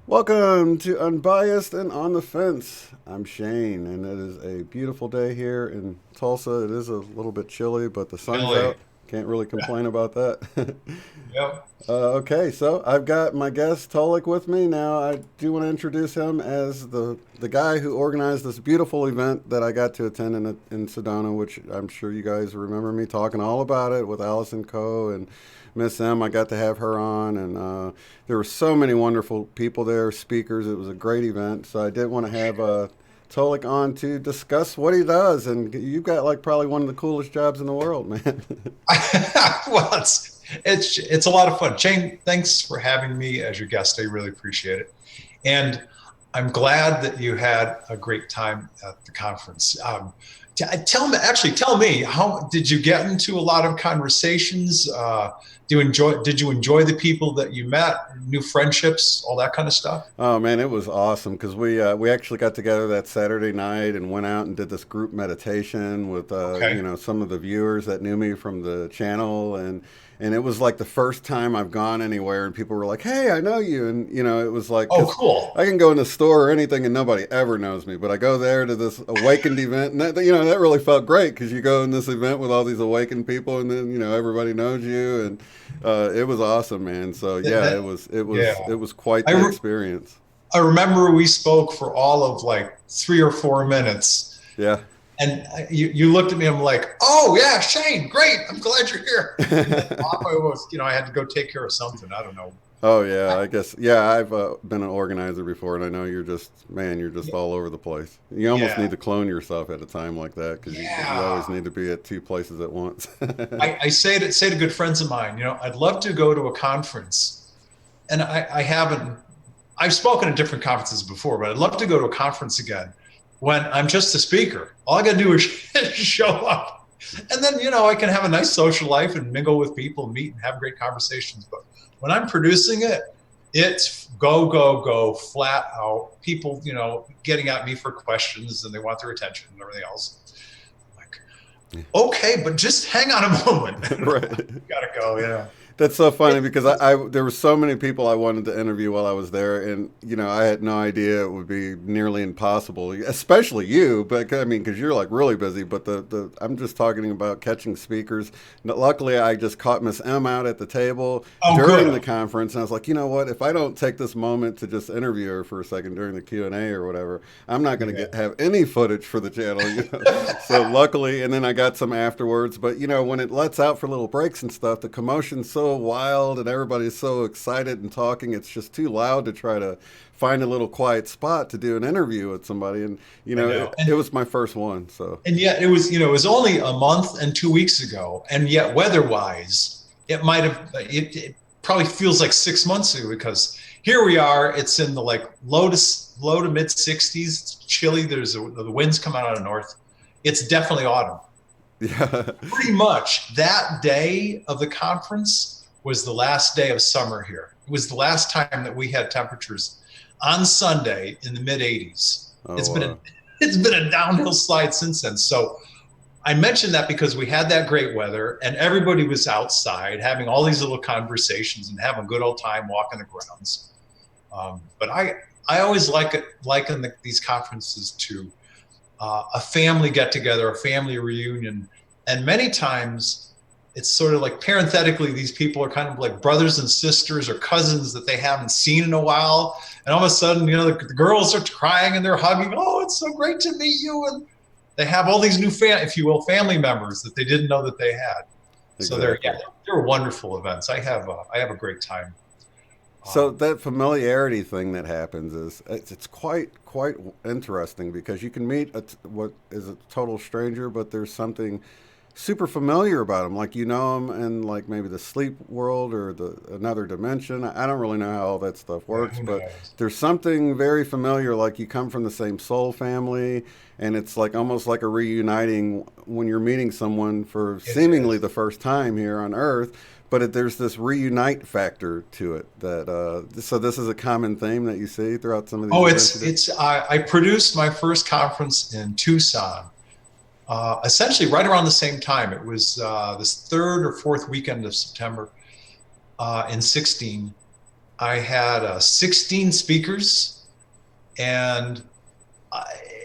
Welcome to Unbiased and On the Fence. I'm Shane, and it is a beautiful day here in Tulsa. It is a little bit chilly, but the sun's Really? out. Can't really complain about that. Yep. Okay, so I've got my guest Tolec with me now. I do want to introduce him as the guy who organized this beautiful event that I got to attend in Sedona, which I'm sure you guys remember me talking all about it with Allison Coe and Miss M. I got to have her on, and there were so many wonderful people there, speakers. It was a great event, so I did want to have Tolec on to discuss what he does. And you've got like probably one of the coolest jobs in the world, man. Well, it's a lot of fun. Shane, thanks for having me as your guest. I really appreciate it. And I'm glad that you had a great time at the conference. Tell me, how did you get into a lot of conversations? Did you enjoy the people that you met, new friendships, all that kind of stuff? Oh man, it was awesome because we actually got together that Saturday night and went out and did this group meditation with Okay. some of the viewers that knew me from the channel, and it was like the first time I've gone anywhere and people were like, "Hey, I know you," and it was like, Oh, 'cause cool. I can go in the store or anything and nobody ever knows me, but I go there to this awakened event, and that really felt great because you go in this event with all these awakened people, and then everybody knows you, and it was awesome, man. So That, yeah, that- yeah. it was quite I, the re- experience. I remember we spoke for all of like 3 or 4 minutes. Yeah. And you looked at me, I'm like, oh, yeah, Shane, great. I'm glad you're here. And then off I was, I had to go take care of something. I don't know. Oh yeah, I guess yeah. I've been an organizer before, and I know you're just all over the place. You almost Yeah. need to clone yourself at a time like that because you always Yeah. need to be at two places at once. I say to good friends of mine, I'd love to go to a conference. And I haven't, I've spoken at different conferences before, but I'd love to go to a conference again when I'm just a speaker. All I got to do is show up. And then, I can have a nice social life and mingle with people, meet and have great conversations. But when I'm producing it, it's go, go, go, flat out. People, getting at me for questions and they want their attention and everything else. I'm like, okay, but just hang on a moment. Right. Gotta go, yeah. That's so funny because I there were so many people I wanted to interview while I was there, and I had no idea it would be nearly impossible, especially you. But I mean, because you're like really busy. But the I'm just talking about catching speakers. Luckily, I just caught Miss M out at the table Oh, during the good. conference, and I was like, you know what? If I don't take this moment to just interview her for a second during the Q&A or whatever, I'm not going to Yeah. get have any footage for the channel. So luckily, and then I got some afterwards. But when it lets out for little breaks and stuff, the commotion's so wild and everybody's so excited and talking. It's just too loud to try to find a little quiet spot to do an interview with somebody. And I know. it was my first one. So And yet it was only a month and 2 weeks ago. And yet weather-wise, it probably feels like 6 months ago because here we are. It's in the like low to mid 60s. It's chilly. The winds come out of the north. It's definitely autumn. yeah, Pretty much that day of the conference was the last day of summer here. It was the last time that we had temperatures on Sunday in the mid 80s. oh It's been a it's been a downhill slide since then. So I mentioned that because we had that great weather and everybody was outside having all these little conversations and having a good old time walking the grounds. But I always liken these conferences to a family get together, a family reunion, and many times it's sort of like parenthetically these people are kind of like brothers and sisters or cousins that they haven't seen in a while, and all of a sudden the girls are crying and they're hugging. Oh, it's so great to meet you, and they have all these new if you will, family members that they didn't know that they had. So exactly. they're wonderful events. I have a great time. So Um, that familiarity thing that happens is it's quite interesting because you can meet what is a total stranger, but there's something super familiar about them, like you know them in like maybe the sleep world or the another dimension. I don't really know how all that stuff Yeah, works, who but knows? there's something very familiar, like you come from the same soul family, and it's like almost like a reuniting when you're meeting someone for It seemingly is. the first time here on Earth. But there's this reunite factor to it that so this is a common theme that you see throughout some of these Oh, events you do. I produced my first conference in Tucson, essentially right around the same time. It was this third or fourth weekend of September in 16. I had 16 speakers, and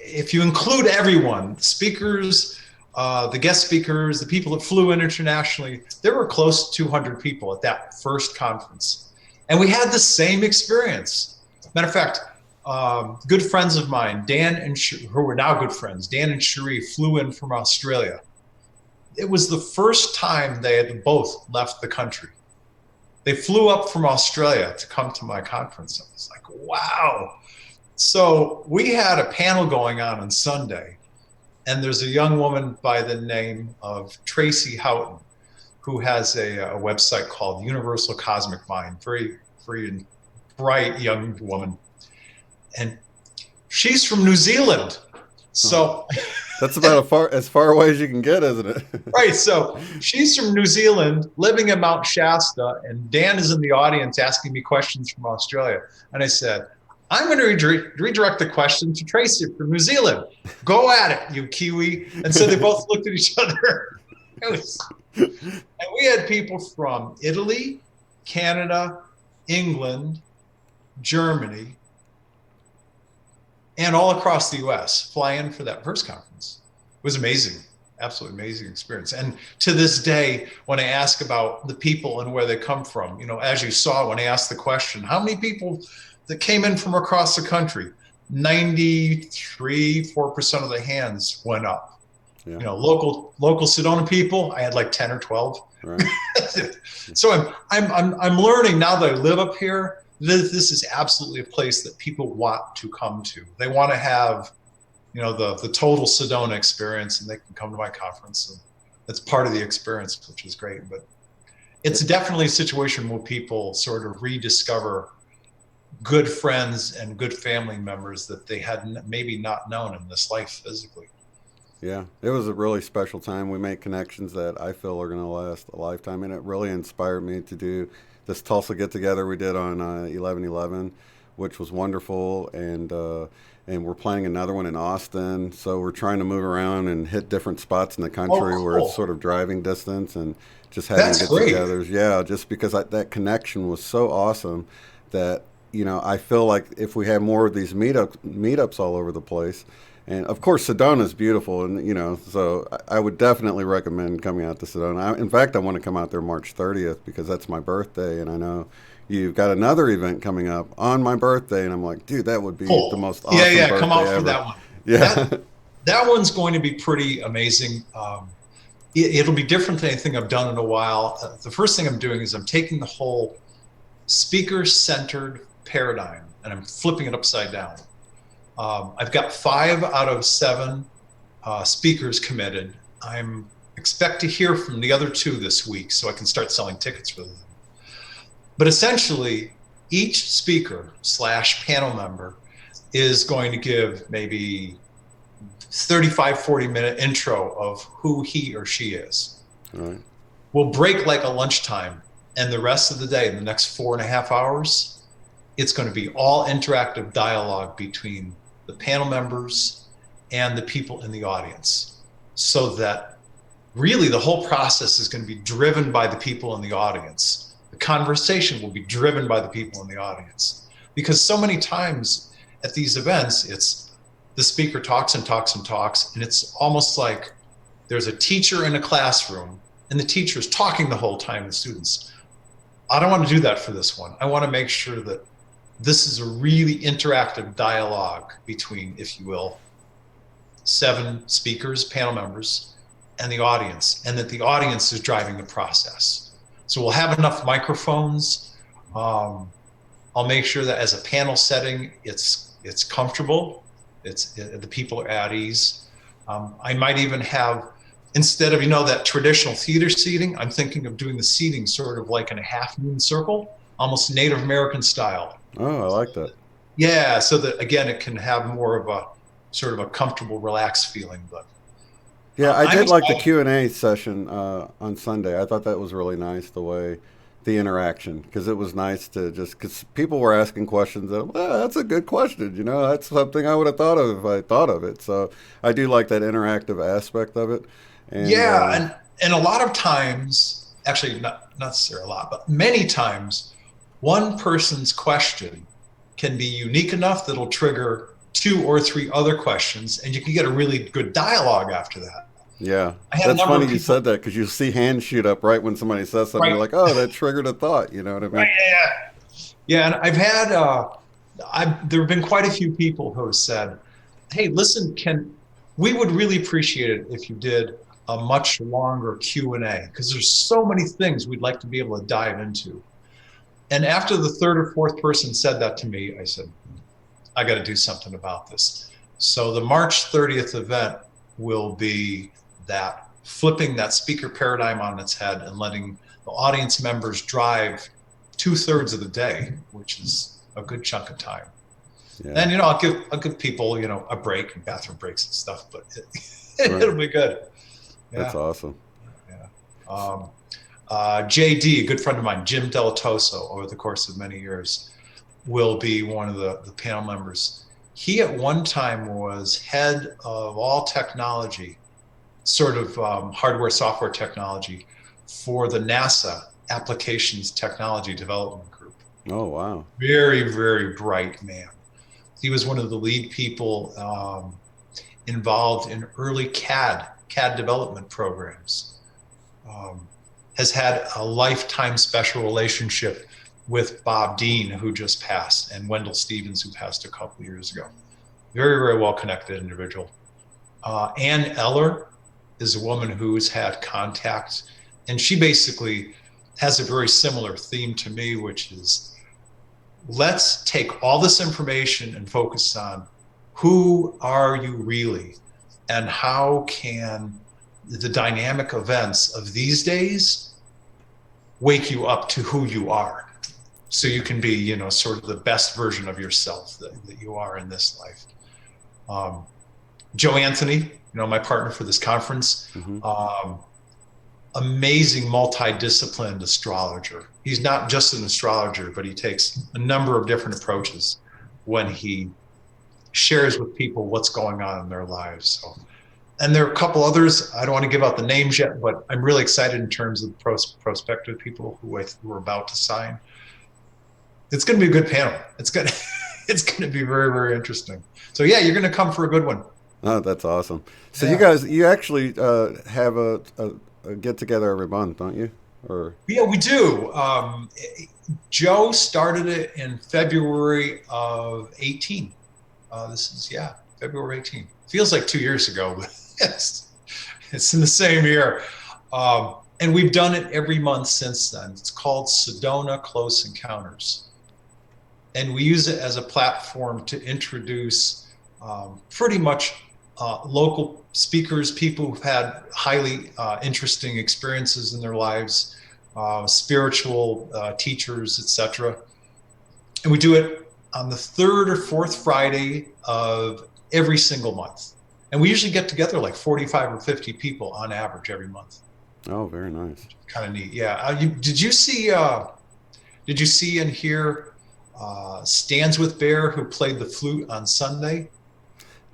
if you include everyone, speakers, the guest speakers, the people that flew in internationally, there were close to 200 people at that first conference. And we had the same experience. Matter of fact, good friends of mine, Dan and who are now good friends, Dan and Cherie flew in from Australia. It was the first time they had both left the country. They flew up from Australia to come to my conference. I was like, wow. So we had a panel going on Sunday, and there's a young woman by the name of Tracy Houghton who has a website called Universal Cosmic Mind. Very, very bright young woman, and she's from New Zealand. Oh, So, that's about as far away as you can get, isn't it? right. So she's from New Zealand, living in Mount Shasta, and Dan is in the audience asking me questions from Australia. And I said, I'm going to redirect the question to Tracy from New Zealand. Go at it, you Kiwi. And so they both looked at each other. And we had people from Italy, Canada, England, Germany, and all across the US fly in for that first conference. It was amazing, absolutely amazing experience. And to this day, when I ask about the people and where they come from, you know, as you saw when I asked the question, how many people that came in from across the country, 93-4% of the hands went up. Yeah. You know, local Sedona people, I had like 10 or 12. Right. So I'm learning now that I live up here. This is absolutely a place that people want to come to. They want to have, you know, the total Sedona experience, and they can come to my conference, and that's part of the experience, which is great. But it's definitely a situation where people sort of rediscover good friends and good family members that they had maybe not known in this life physically. Yeah, it was a really special time. We made connections that I feel are going to last a lifetime, and it really inspired me to do this Tulsa get together we did on 11/11, which was wonderful, and we're planning another one in Austin. So we're trying to move around and hit different spots in the country Oh, where it's cool. sort of driving distance and just having That's great. get-togethers. Yeah, just because that connection was so awesome that I feel like if we had more of these meetups all over the place. And of course, Sedona is beautiful, and so I would definitely recommend coming out to Sedona. In fact, I want to come out there March 30th because that's my birthday, and I know you've got another event coming up on my birthday, and I'm like, dude, that would be the Cool. most Yeah, awesome yeah. Come birthday out for ever. that one. Yeah, That one's going to be pretty amazing. It'll be different than anything I've done in a while. The first thing I'm doing is I'm taking the whole speaker-centered paradigm and I'm flipping it upside down. I've got 5 out of 7 speakers committed. I'm expect to hear from the other 2 this week so I can start selling tickets for them. But essentially, each speaker / panel member is going to give maybe 35-40 minute intro of who he or she is. all right. We'll break like a lunchtime, and the rest of the day, the next 4.5 hours, it's going to be all interactive dialogue between the panel members and the people in the audience, so that really the whole process is going to be driven by the people in the audience. The conversation will be driven by the people in the audience, because so many times at these events, it's the speaker talks and talks and talks, and it's almost like there's a teacher in a classroom and the teacher is talking the whole time to the students. I don't want to do that for this one. I want to make sure that this is a really interactive dialogue between, if you will, 7 speakers, panel members, and the audience, and that the audience is driving the process. So we'll have enough microphones. I'll make sure that as a panel setting, it's comfortable. The people are at ease. I might even have instead of, that traditional theater seating, I'm thinking of doing the seating sort of like in a half moon circle, almost Native American style. Oh, I like that. Yeah, so that again, it can have more of a sort of a comfortable, relaxed feeling. But Yeah, I I'm did like the excited. Q&A session on Sunday. I thought that was really nice, the way the interaction, because it was nice to just, because people were asking questions that, well, that's a good question, that's something I would have thought of if I thought of it. So I do like that interactive aspect of it. And Yeah, and a lot of times, actually, not necessarily a lot, but many times, one person's question can be unique enough that'll trigger two or three other questions, and you can get a really good dialogue after that. yeah, I had a that's number funny of you people. said that, because you see hands shoot up right when somebody says something. You're Right, like, oh, that triggered a thought. You know what I right, mean? yeah, yeah. And I've had, there have been quite a few people who have said, "Hey, listen, we would really appreciate it if you did a much longer Q&A because there's so many things we'd like to be able to dive into." And after the third or fourth person said that to me, I said, I got to do something about this. So the March 30th event will be that flipping that speaker paradigm on its head and letting the audience members drive 2/3 of the day, which is a good chunk of time. Yeah, And I'll give people a break and bathroom breaks and stuff, but right. it'll be good. That's Yeah, awesome. yeah. JD, a good friend of mine, Jim Delatoso, over the course of many years, will be one of the panel members. He at one time was head of all technology, sort of hardware, software technology for the NASA Applications Technology Development Group. Oh, wow. Very, very bright man. He was one of the lead people involved in early CAD development programs. Has had a lifetime special relationship with Bob Dean, who just passed, and Wendell Stevens, who passed a couple of years ago. Very, very well connected individual. Ann Eller is a woman who's had contact, and she basically has a very similar theme to me, which is let's take all this information and focus on who are you really, and how can the dynamic events of these days wake you up to who you are, so you can be sort of the best version of yourself that you are in this life. Joe Anthony, my partner for this conference, Hmm. amazing multidisciplined astrologer. He's not just an astrologer, but he takes a number of different approaches when he shares with people what's going on in their lives. So, and there are a couple others. I don't want to give out the names yet, but I'm really excited in terms of prospective people who are about to sign. It's going to be a good panel. It's going to it's going to be very, very interesting. So yeah, you're going to come for a good one. Oh, that's awesome. So Yeah. you actually have a get together every month, don't you? Or Yeah, we do. Joe started it in February of 18. This is, yeah, February 18. Feels like 2 years ago, but it's in the same year. And we've done it every month since then. It's called Sedona Close Encounters. And we use it as a platform to introduce pretty much local speakers, people who've had highly interesting experiences in their lives, spiritual teachers, etc. And we do it on the third or fourth Friday of every single month. And we usually get together like 45 or 50 people on average every month. oh, very nice. Kind of neat. Yeah. Did you see and hear Stands with Bear, who played the flute on Sunday?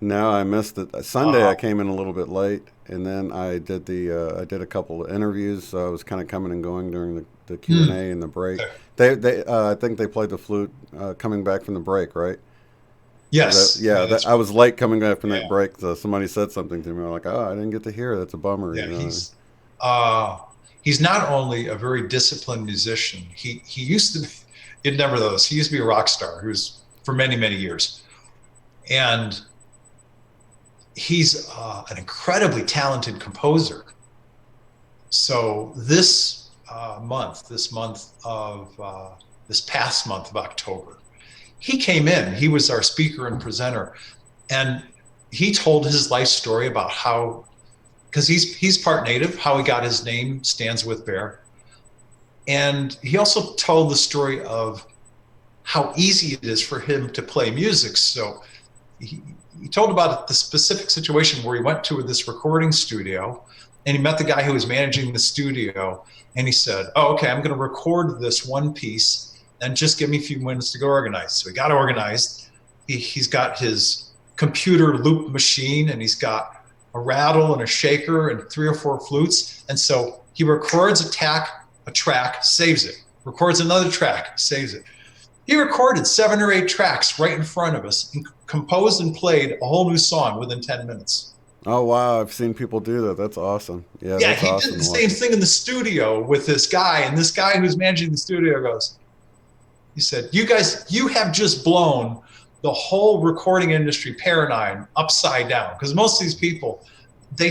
No, I missed it. Sunday I Uh, came in a little bit late, and then I did a couple of interviews, so I was kind of coming and going during the Q and hmm, A and the break. okay. They I think they played the flute coming back from the break, right? Is that Yes. yeah? Yeah, That, that's I was late coming back from that yeah. break. So somebody said something to me. I'm like, oh, I didn't get to hear. That's a bummer, Yeah, uh he's not only a very disciplined musician, he used to be it never those. He used to be a rock star who's for many, many years. And he's an incredibly talented composer. So this past month of October, he came in. He was our speaker and presenter, and he told his life story about how because he's part native. How he got his name stands with bear. And he also told the story of how easy it is for him to play music. So he told about the specific situation where he went to this recording studio and he met the guy who was managing the studio. And he said, oh, okay, I'm going to record this one piece and just give me a few minutes to go organize. So he got organized. He's got his computer loop machine, and he's got a rattle and a shaker and 3 or 4 flutes. And so he records a track, saves it, records another track, saves it. He recorded 7 or 8 tracks right in front of us and composed and played a whole new song within 10 minutes. Oh wow, I've seen people do that. That's awesome. Yeah, Yeah, that's he awesome did to the watch. same thing in the studio with this guy, and this guy who's managing the studio goes, he said, you guys, you have just blown the whole recording industry paradigm upside down. Because most of these people, they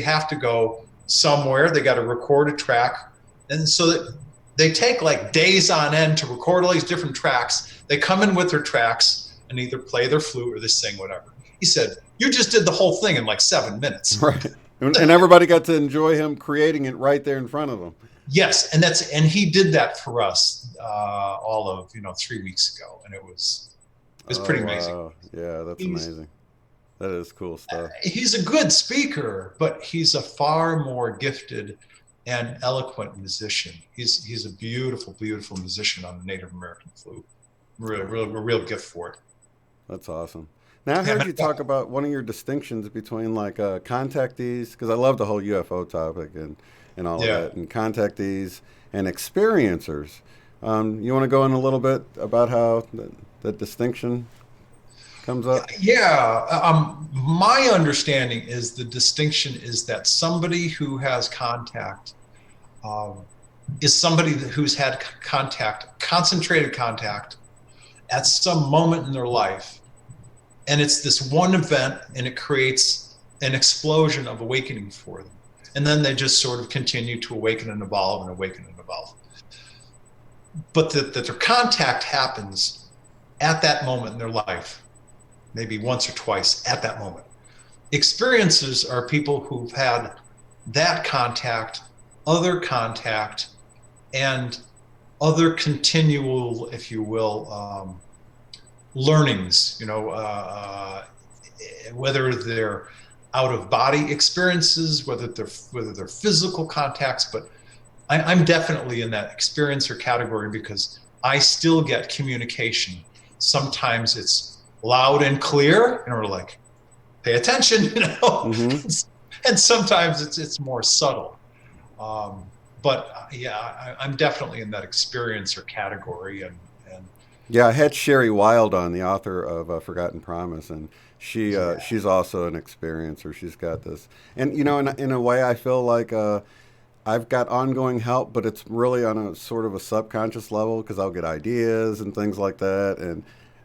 have to go somewhere, they got to record a track. And so that they take like days on end to record all these different tracks. They come in with their tracks and either play their flute or they sing whatever. He said, you just did the whole thing in like 7 minutes. Right. And everybody got to enjoy him creating it right there in front of them. Yes, and he did that for us all of 3 weeks ago, and it was pretty amazing. Wow. Yeah, that's amazing. That is cool stuff. He's a good speaker, but he's a far more gifted and eloquent musician. He's a beautiful, beautiful musician on the Native American flute. Really, a real gift for it. That's awesome. Now I heard you talk about one of your distinctions between like contactees, because I love the whole UFO topic and all of that, and contactees and experiencers. You want to go in a little bit about how that distinction comes up? Yeah. My understanding is the distinction is that somebody who has contact is somebody who's had contact, concentrated contact at some moment in their life. And it's this one event, and it creates an explosion of awakening for them. And then they just sort of continue to awaken and evolve and awaken and evolve. But that their contact happens at that moment in their life, maybe once or twice at that moment. Experiences are people who've had that contact, and other continual, if you will, learnings, whether they're out of body experiences, whether they're physical contacts, but I'm definitely in that experiencer category because I still get communication. Sometimes it's loud and clear, and we're like, pay attention, Mm-hmm. and sometimes it's more subtle. But yeah, I'm definitely in that experiencer category, and Yeah, I had Sherry Wild on, the author of Forgotten Promise, and she's also an experiencer. She's got this, and in a way, I feel like I've got ongoing help, but it's really on a sort of a subconscious level because I'll get ideas and things like that, and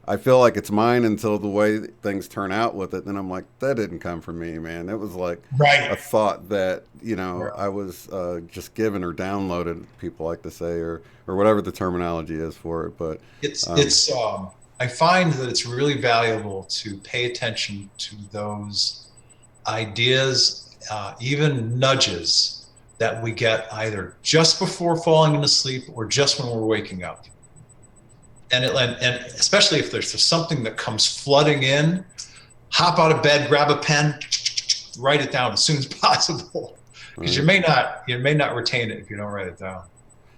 I feel like it's mine until the way things turn out with it. Then I'm like, that didn't come from me, man. It was like a right. thought that I was just given or downloaded. People like to say, or whatever the terminology is for it. But It's I find that it's really valuable to pay attention to those ideas, even nudges that we get either just before falling into sleep or just when we're waking up. And especially if there's something that comes flooding in, hop out of bed, grab a pen, write it down as soon as possible, because you may not retain it if you don't write it down.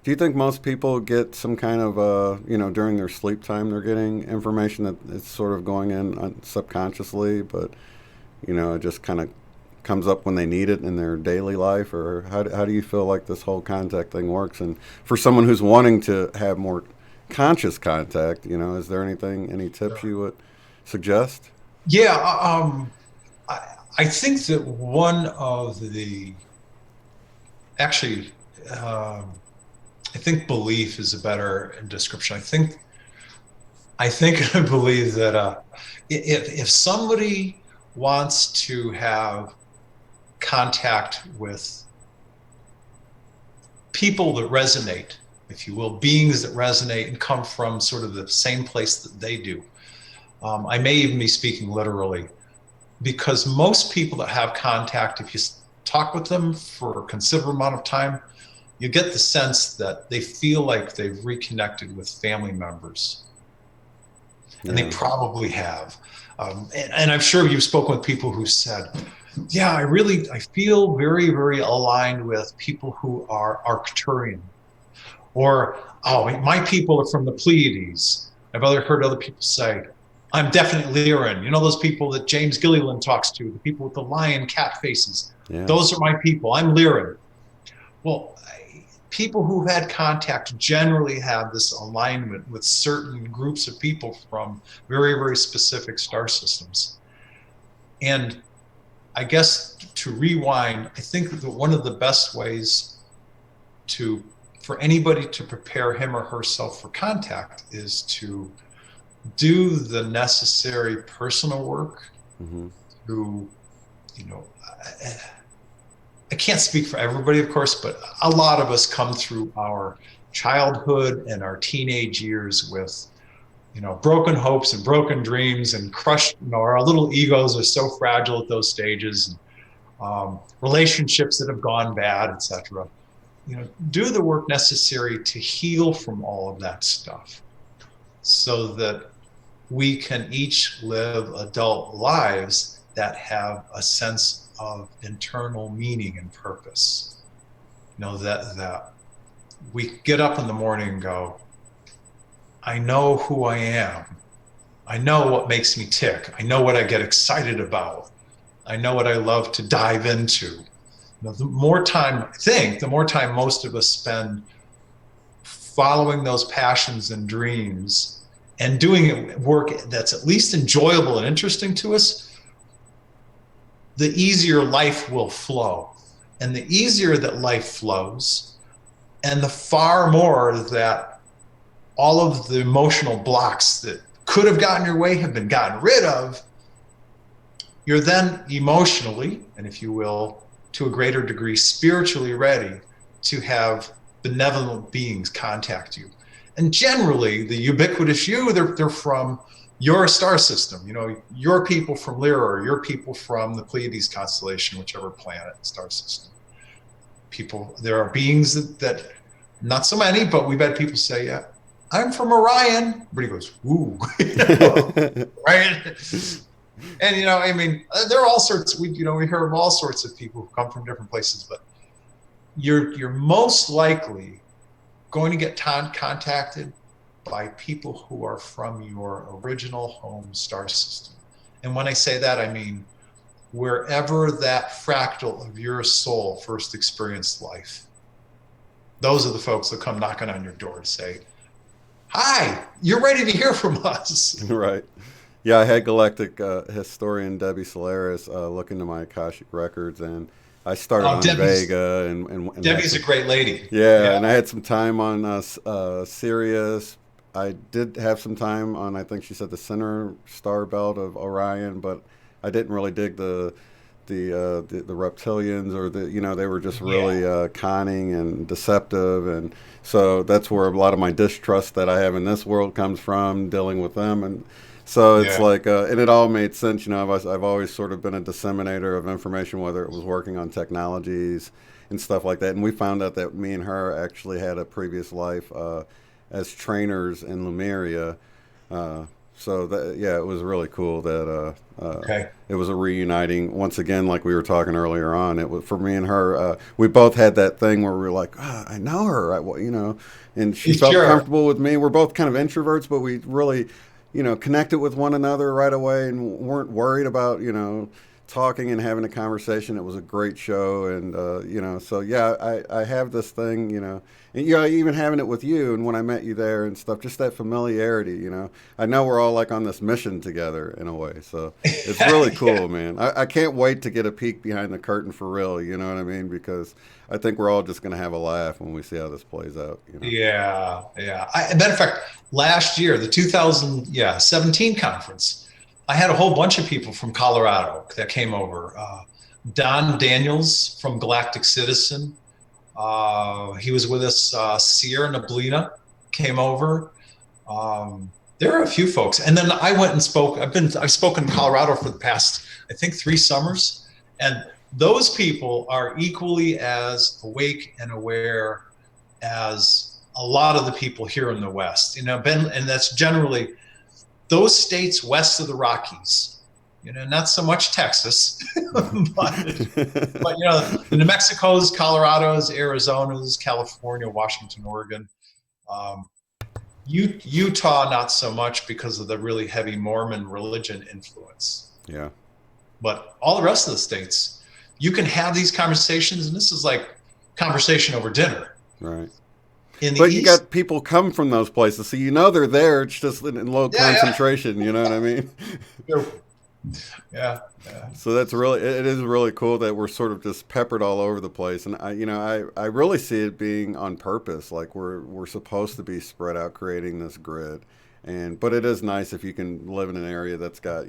do you think most people get some kind of during their sleep time they're getting information that it's sort of going in subconsciously, but it just kind of comes up when they need it in their daily life? Or how do you feel like this whole contact thing works? And for someone who's wanting to have more conscious contact, is there any tips you would suggest? Yeah, I think that one of the actually, I think belief is a better description. I believe that if somebody wants to have contact with people that resonate, if you will, beings that resonate and come from sort of the same place that they do. I may even be speaking literally. because most people that have contact, if you talk with them for a considerable amount of time, you get the sense that they feel like they've reconnected with family members, and they Yeah. probably have. And I'm sure you've spoken with people who said, yeah, I feel very, very aligned with people who are Arcturian, or, oh, my people are from the Pleiades. I've heard other people say, I'm definitely Lyran. You know, those people that James Gilliland talks to, the people with the lion cat faces. Yeah. Those are my people. I'm Lyran. Well, people who've had contact generally have this alignment with certain groups of people from very, very specific star systems. And I guess to rewind, I think that one of the best ways for anybody to prepare him or herself for contact is to do the necessary personal work. Mm-hmm. To, you know, I can't speak for everybody, of course, but a lot of us come through our childhood and our teenage years with, you know, broken hopes and broken dreams and crushed, you know, our little egos are so fragile at those stages, and relationships that have gone bad, etc. You know, do the work necessary to heal from all of that stuff so that we can each live adult lives that have a sense of internal meaning and purpose. You know, that we get up in the morning and go, I know who I am. I know what makes me tick. I know what I get excited about. I know what I love to dive into. You know, the more time most of us spend following those passions and dreams and doing work that's at least enjoyable and interesting to us, the easier life will flow. And the easier that life flows, and the far more that all of the emotional blocks that could have gotten your way have been gotten rid of, you're then emotionally, and if you will, to a greater degree, spiritually ready to have benevolent beings contact you. And generally, the ubiquitous you, they're from your star system. You know, your people from Lyra, or your people from the Pleiades constellation, whichever planet and star system. People, there are beings that not so many, but we've had people say, yeah, I'm from Orion. Everybody goes, ooh, you know, right? And, you know, I mean, there are all sorts, we hear of all sorts of people who come from different places, but you're most likely going to get contacted by people who are from your original home star system. And when I say that, I mean, wherever that fractal of your soul first experienced life, those are the folks that come knocking on your door to say, hi, you're ready to hear from us. Right. Yeah, I had Galactic historian Debbie Solaris look into my Akashic records, and I started on Vega. And Debbie's a great lady. Yeah, and I had some time on Sirius. I did have some time on, I think she said, the center star belt of Orion, but I didn't really dig the reptilians, or they were just really conning and deceptive, and so that's where a lot of my distrust that I have in this world comes from, dealing with them. And so it's like, and it all made sense. You know, I've always sort of been a disseminator of information, whether it was working on technologies and stuff like that. And we found out that me and her actually had a previous life as trainers in Lemuria. So that, it was really cool that it was a reuniting once again, like we were talking earlier on. It was for me and her. We both had that thing where we were like, I know her, and she felt comfortable with me. We're both kind of introverts, but we really, connected with one another right away and weren't worried about, talking and having a conversation. It was a great show, and I have this thing, and even having it with you, and when I met you there and stuff, just that familiarity. I know we're all like on this mission together in a way, so it's really cool, man. I can't wait to get a peek behind the curtain for real. You know what I mean? Because I think we're all just going to have a laugh when we see how this plays out. Yeah. Matter of fact, last year, the 2017 conference, I had a whole bunch of people from Colorado that came over. Don Daniels from Galactic Citizen. He was with us. Sierra Neblina came over. There are a few folks. And then I went and spoke. I've spoken in Colorado for the past, I think, 3 summers. And those people are equally as awake and aware as a lot of the people here in the West. You know, and that's generally those states west of the Rockies. You know, not so much Texas, but you know, the New Mexico's, Colorado's, Arizona's, California, Washington, Oregon. Utah, not so much because of the really heavy Mormon religion influence. Yeah. But all the rest of the states, you can have these conversations, and this is like conversation over dinner. Right. But you got people come from those places, so you know they're there. It's just in low concentration. Yeah. You know what I mean? Yeah. So it is really cool that we're sort of just peppered all over the place, and I really see it being on purpose. Like we're supposed to be spread out, creating this grid, but it is nice if you can live in an area that's got,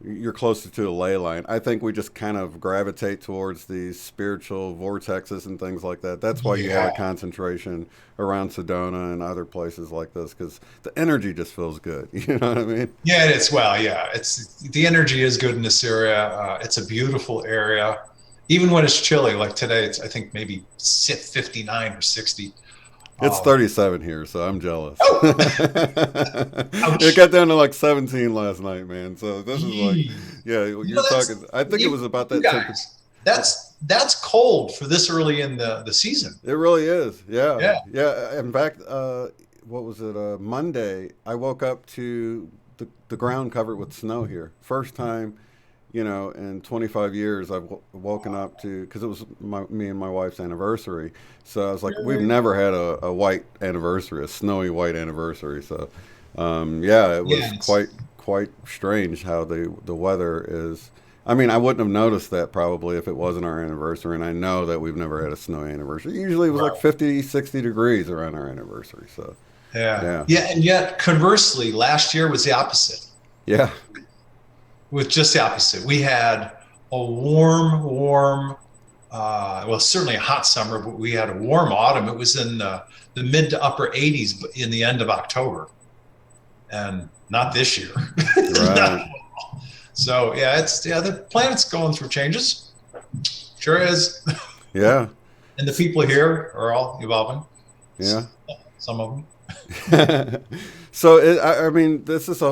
you're closer to a ley line. I think we just kind of gravitate towards these spiritual vortexes and things like that. That's why you have a concentration around Sedona and other places like this, because the energy just feels good. You know what I mean? Yeah, the energy is good in this area. It's a beautiful area. Even when it's chilly, like today, it's, I think, maybe 59 or 60. It's 37 here, so I'm jealous. Oh! It got down to like 17 last night, man. So this is like, you're talking. I think it was about that temperature. That's cold for this early in the season. It really is. Yeah. In fact, what was it? Monday, I woke up to the ground covered with snow here. First time, in 25 years, I've woken up to, because it was me and my wife's anniversary. So I was like, we've never had a white anniversary, a snowy white anniversary. So, it was quite strange how the weather is. I mean, I wouldn't have noticed that probably if it wasn't our anniversary. And I know that we've never had a snowy anniversary. Usually it was like 50, 60 degrees around our anniversary. So, yeah. And yet, conversely, last year was the opposite. Yeah. With just the opposite. We had a warm, certainly a hot summer, but we had a warm autumn. It was in the mid to upper 80s in the end of October. And not this year. Right. So, the planet's going through changes. Sure is. Yeah. And the people here are all evolving. Yeah. Some of them. So,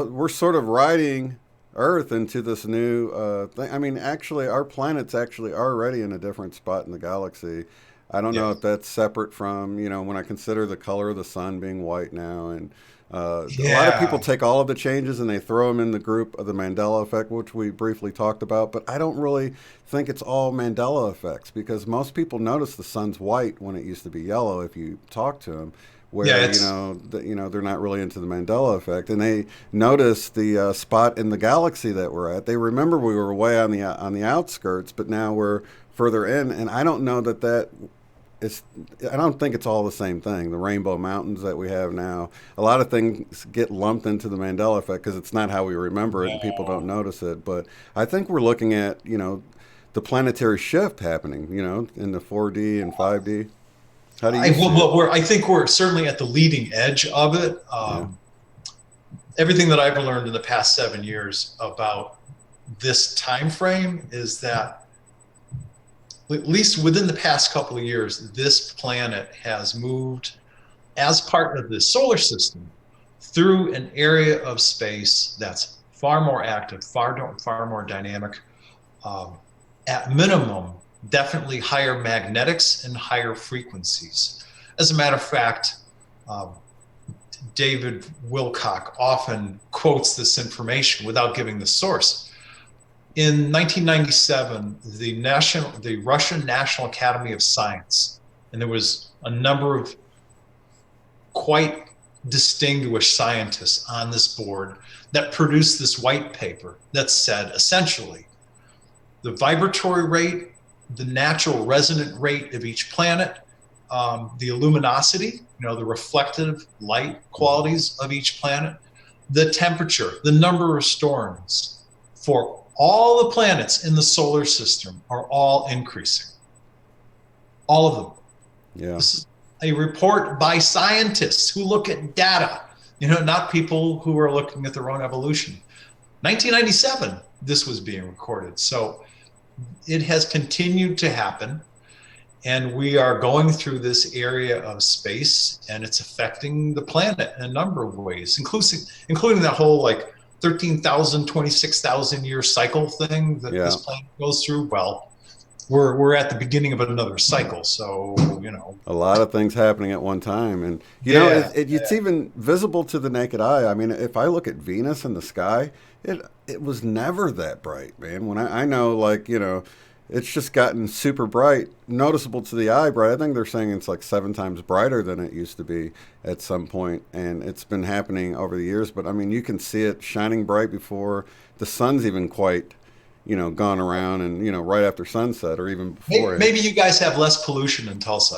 we're sort of riding Earth into this new thing. I mean, actually, our planet's actually already in a different spot in the galaxy. I don't know if that's separate from, when I consider the color of the sun being white now. And a lot of people take all of the changes and they throw them in the group of the Mandela effect, which we briefly talked about. But I don't really think it's all Mandela effects, because most people notice the sun's white when it used to be yellow if you talk to them. Where they're not really into the Mandela effect, and they notice the spot in the galaxy that we're at. They remember we were way on the outskirts, but now we're further in. And I don't know that is. I don't think it's all the same thing. The Rainbow Mountains that we have now, a lot of things get lumped into the Mandela effect because it's not how we remember it, and people don't notice it. But I think we're looking at the planetary shift happening, in the 4D and 5D. How do you I think we're certainly at the leading edge of it. Everything that I've learned in the past 7 years about this time frame is that, at least within the past couple of years, this planet has moved as part of the solar system through an area of space that's far more active, far more dynamic. At minimum, definitely higher magnetics and higher frequencies. As a matter of fact, David Wilcock often quotes this information without giving the source. In 1997, the Russian National Academy of Science, and there was a number of quite distinguished scientists on this board that produced this white paper that said, essentially, the vibratory rate, the natural resonant rate of each planet, the luminosity, the reflective light qualities of each planet, the temperature, the number of storms for all the planets in the solar system are all increasing. All of them. Yeah. This is a report by scientists who look at data not people who are looking at their own evolution. 1997, this was being recorded. So it has continued to happen. And we are going through this area of space, and it's affecting the planet in a number of ways, including that whole like 13,000, 26,000 year cycle thing that this planet goes through. Well, we're at the beginning of another cycle. So, a lot of things happening at one time. And, it's even visible to the naked eye. I mean, if I look at Venus in the sky, it was never that bright, man. When I know, like, it's just gotten super bright, noticeable to the eye bright. I think they're saying it's like 7 times brighter than it used to be at some point, and it's been happening over the years. But I mean, you can see it shining bright before the sun's even quite, gone around, and right after sunset or even before. Maybe you guys have less pollution in Tulsa.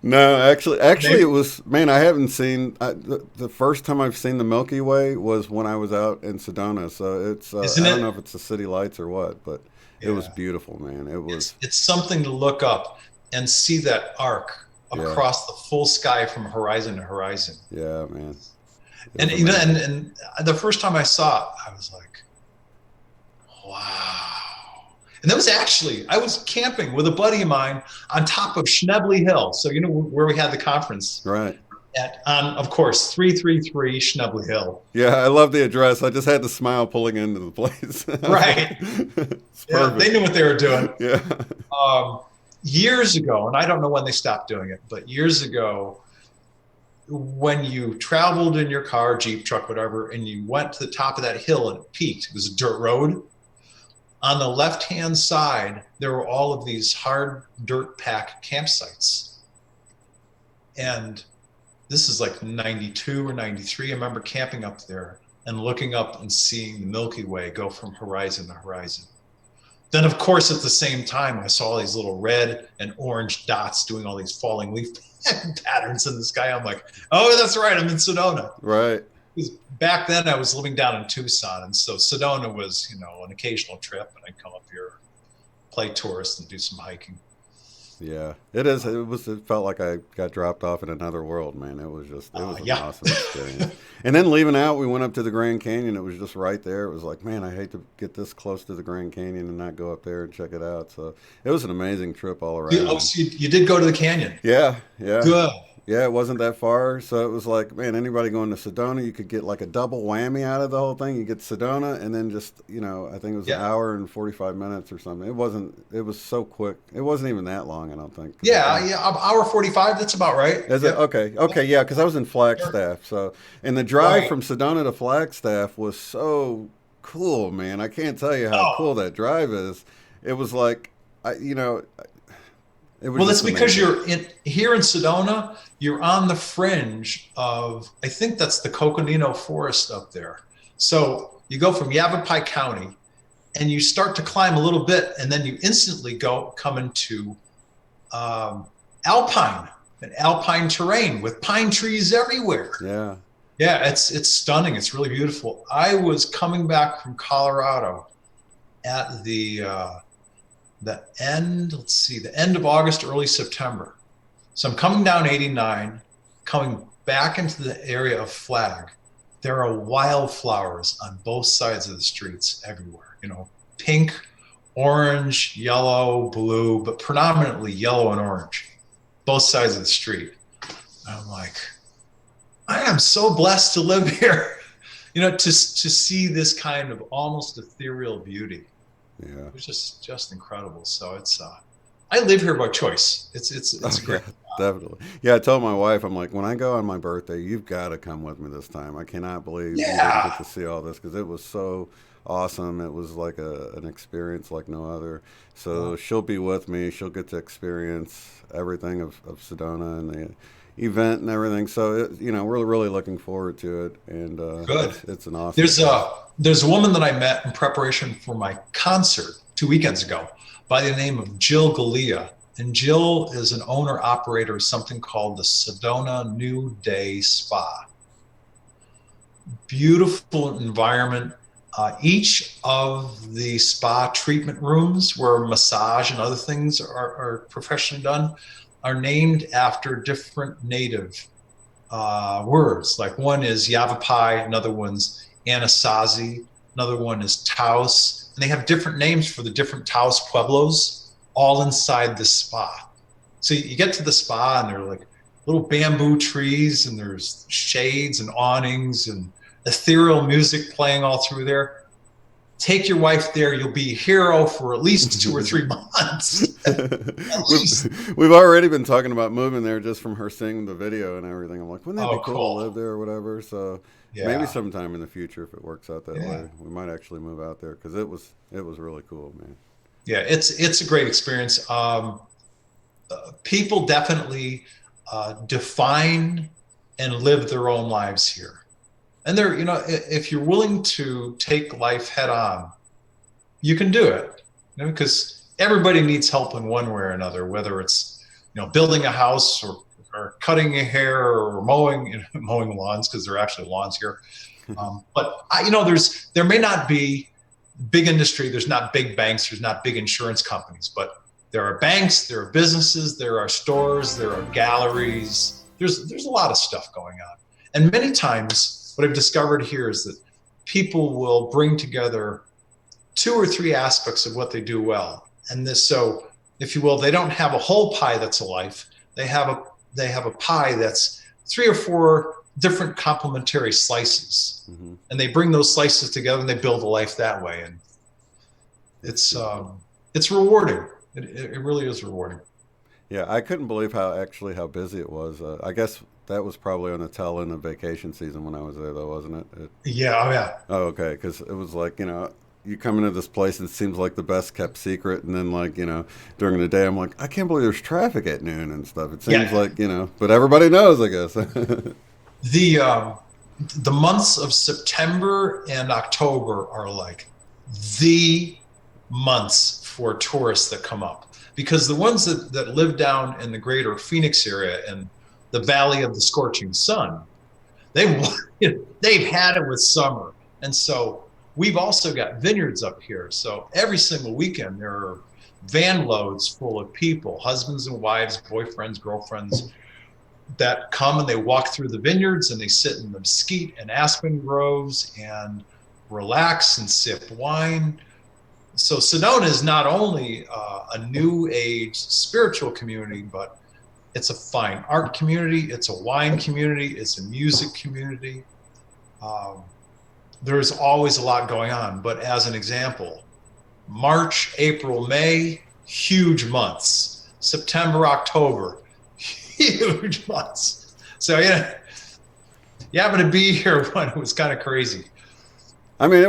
No, actually, it was, man. I haven't seen the first time I've seen the Milky Way was when I was out in Sedona. So it's I don't know if it's the city lights or what, but it was beautiful, man. It was. It's something to look up and see that arc across the full sky from horizon to horizon. Yeah, man. And and the first time I saw it, I was like, wow. And that was actually, I was camping with a buddy of mine on top of Schnebley Hill. So, where we had the conference. Right. Of course, 333 Schnebley Hill. Yeah, I love the address. I just had to smile pulling into the place. Right. They knew what they were doing. Yeah. Years ago, and I don't know when they stopped doing it, but years ago, when you traveled in your car, Jeep, truck, whatever, and you went to the top of that hill and it peaked, it was a dirt road. On the left-hand side, there were all of these hard dirt pack campsites. And this is like 92 or 93. I remember camping up there and looking up and seeing the Milky Way go from horizon to horizon. Then, of course, at the same time, I saw all these little red and orange dots doing all these falling leaf patterns in the sky. I'm like, oh, that's right, I'm in Sedona. Right. Because back then I was living down in Tucson, and so Sedona was, an occasional trip, and I'd come up here, play tourist, and do some hiking. Yeah, it is. It felt like I got dropped off in another world, man. It was an awesome experience. And then leaving out, we went up to the Grand Canyon. It was just right there. It was like, man, I hate to get this close to the Grand Canyon and not go up there and check it out. So it was an amazing trip all around. So you did go to the canyon. Yeah. Good. Yeah, it wasn't that far, so it was like, man, anybody going to Sedona, you could get like a double whammy out of the whole thing. You get Sedona, and then just, I think it was an hour and 45 minutes or something. It was so quick. It wasn't even that long, I don't think. Hour 45, that's about right. Is it? Okay, yeah, because I was in Flagstaff, so, and the drive from Sedona to Flagstaff was so cool, man. I can't tell you how cool that drive is. It was like, it's because you're here in Sedona, you're on the fringe of, I think that's the Coconino Forest up there. So you go from Yavapai County and you start to climb a little bit, and then you instantly come into alpine terrain with pine trees everywhere. Yeah. Yeah, it's stunning. It's really beautiful. I was coming back from Colorado at the end of August, early September. So I'm coming down 89, coming back into the area of Flag. There are wildflowers on both sides of the streets everywhere, pink, orange, yellow, blue, but predominantly yellow and orange, both sides of the street. And I'm like, I am so blessed to live here, to see this kind of almost ethereal beauty. Yeah, it was just incredible. So it's I live here by choice. It's great. Definitely. Yeah, I told my wife, I'm like, when I go on my birthday, you've got to come with me this time. I cannot believe you didn't get to see all this, because it was so awesome. It was like an experience like no other. So she'll be with me. She'll get to experience everything of Sedona and the event and everything. So we're really looking forward to it, and good. It's an awesome. There's a woman that I met in preparation for my concert 2 weekends ago by the name of Jill Galea. And Jill is an owner-operator of something called the Sedona New Day Spa. Beautiful environment. Each of the spa treatment rooms where massage and other things are professionally done are named after different native words. Like one is Yavapai, another one's Anasazi, another one is Taos, and they have different names for the different Taos pueblos, all inside this spa. So you get to the spa, and there are like little bamboo trees, and there's shades and awnings and ethereal music playing all through there. Take your wife there, you'll be a hero for at least 2 or 3 months. At least. We've already been talking about moving there just from her seeing the video and everything. I'm like, wouldn't that be cool Cool. to live there or whatever? So maybe sometime in the future, if it works out that way, we might actually move out there, because it was really cool, man. Yeah, it's a great experience. People definitely define and live their own lives here. And there, if you're willing to take life head on, you can do it. Because everybody needs help in one way or another, whether it's building a house or cutting your hair or mowing lawns, because there are actually lawns here. But there may not be big industry. There's not big banks. There's not big insurance companies. But there are banks. There are businesses. There are stores. There are galleries. There's a lot of stuff going on. And many times, what I've discovered here is that people will bring together 2 or 3 aspects of what they do well. And so, if you will, they don't have a whole pie that's a life. They have a pie that's 3 or 4 different complementary slices, and they bring those slices together and they build a life that way. And it's rewarding. It really is rewarding. Yeah, I couldn't believe how busy it was. I guess that was probably on the tail end of vacation season when I was there, though, wasn't it? Yeah, oh yeah. Oh, okay, because it was like, you come into this place and it seems like the best kept secret, and then during the day I'm like, I can't believe there's traffic at noon and stuff. It seems like, but everybody knows, I guess. The months of September and October are like the months for tourists that come up, because the ones that live down in the greater Phoenix area and the Valley of the Scorching Sun, they've had it with summer. And so we've also got vineyards up here. So every single weekend there are van loads full of people, husbands and wives, boyfriends, girlfriends, that come and they walk through the vineyards and they sit in the mesquite and aspen groves and relax and sip wine. So Sedona is not only a new age spiritual community, but it's a fine art community, it's a wine community, it's a music community. There's always a lot going on. But as an example, March, April, May, huge months. September, October, huge months. So you happen to be here when it was kind of crazy. I mean,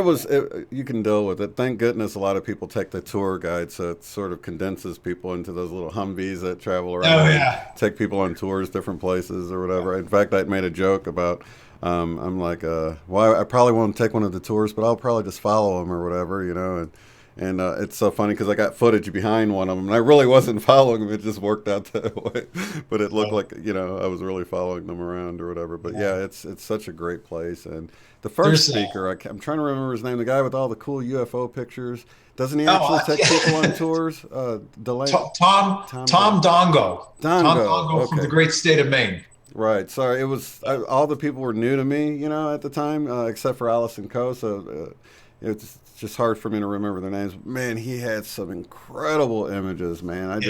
you can deal with it. Thank goodness a lot of people take the tour guide, so it sort of condenses people into those little Humvees that travel around. Oh, yeah. Take people on tours, different places or whatever. In fact, I made a joke about, I'm like, well, I probably won't take one of the tours, but I'll probably just follow them or whatever, and it's so funny because I got footage behind one of them, and I really wasn't following them. It just worked out that way. But it looked like, I was really following them around or whatever. But yeah, it's such a great place. And the first speaker, I'm trying to remember his name, the guy with all the cool UFO pictures. Doesn't he actually take people on tours? Tom Dongo. Tom Dongo from the great state of Maine. Right. Sorry, it was all the people were new to me, at the time, except for Allison Coe. So it's just hard for me to remember their names. Man, he had some incredible images, man.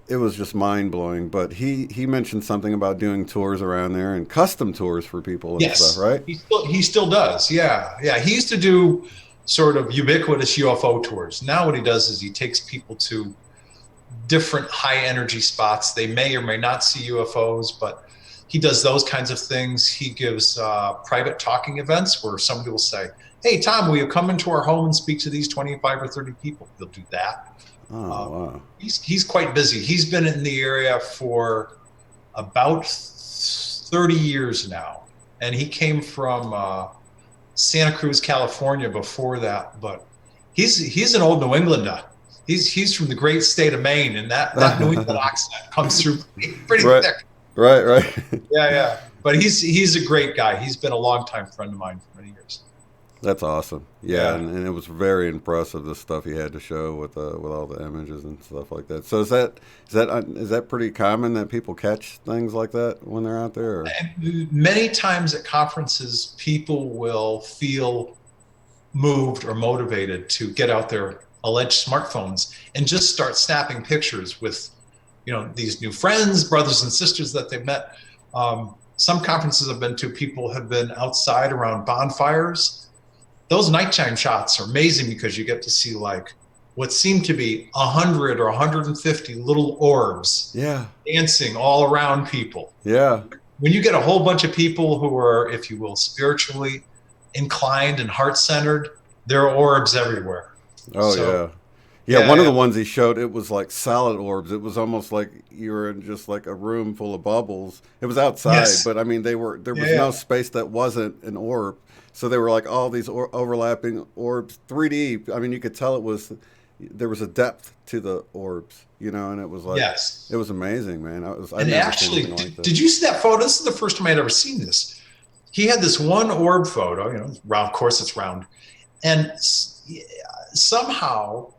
It was just mind blowing. But he mentioned something about doing tours around there and custom tours for people and stuff, right? He still does. Yeah. He used to do sort of ubiquitous UFO tours. Now what he does is he takes people to different high energy spots. They may or may not see UFOs, but he does those kinds of things. He gives private talking events where somebody will say, hey, Tom, will you come into our home and speak to these 25 or 30 people? He'll do that. Oh, wow. He's quite busy. He's been in the area for about 30 years now. And he came from Santa Cruz, California before that. But he's an old New Englander. He's from the great state of Maine, and that New England accent comes through pretty thick. Right. Yeah. But he's a great guy. He's been a longtime friend of mine for many years. That's awesome. Yeah, Yeah. and it was very impressive, the stuff he had to show with all the images and stuff like that. So is that pretty common that people catch things like that when they're out there? Or? And many times at conferences, people will feel moved or motivated to get out their alleged smartphones and just start snapping pictures with, these new friends, brothers and sisters that they've met. Some conferences I've been to, people have been outside around bonfires. Those nighttime shots are amazing because you get to see like what seem to be 100 or 150 little orbs Yeah, dancing all around people. yeah. When you get a whole bunch of people who are, if you will, spiritually inclined and heart-centered, there are orbs everywhere. Oh So yeah. Yeah, yeah, one of yeah. the ones he showed, it was like solid orbs. It was almost like you were in just like a room full of bubbles. It was outside, Yes. but I mean, there Yeah, was no yeah. space that wasn't an orb. So they were like all these overlapping orbs, 3D. I mean, you could tell there was a depth to the orbs, and it was like it Yes. was amazing, man. I've And never seen actually, anything like that. did you see that photo? This is the first time I'd ever seen this. He had this one orb photo, round, of course it's round. And somehow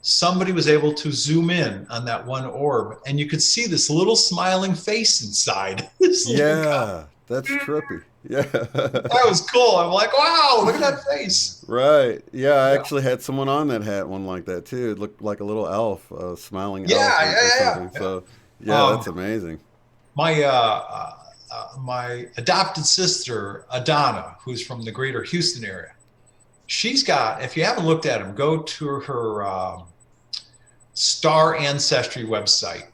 somebody was able to zoom in on that one orb and you could see this little smiling face inside this little guy. Yeah, that's trippy. Yeah. That was cool. I'm like, wow, look at that face. Right. Yeah, I Yeah. actually had someone on that had one like that too. It looked like a little elf, a smiling Yeah, elf yeah, or yeah, something. yeah. So, yeah, Um, that's amazing. my adopted sister, Adana, who's from the greater Houston area, she's got, if you haven't looked at them, go to her Star Ancestry website.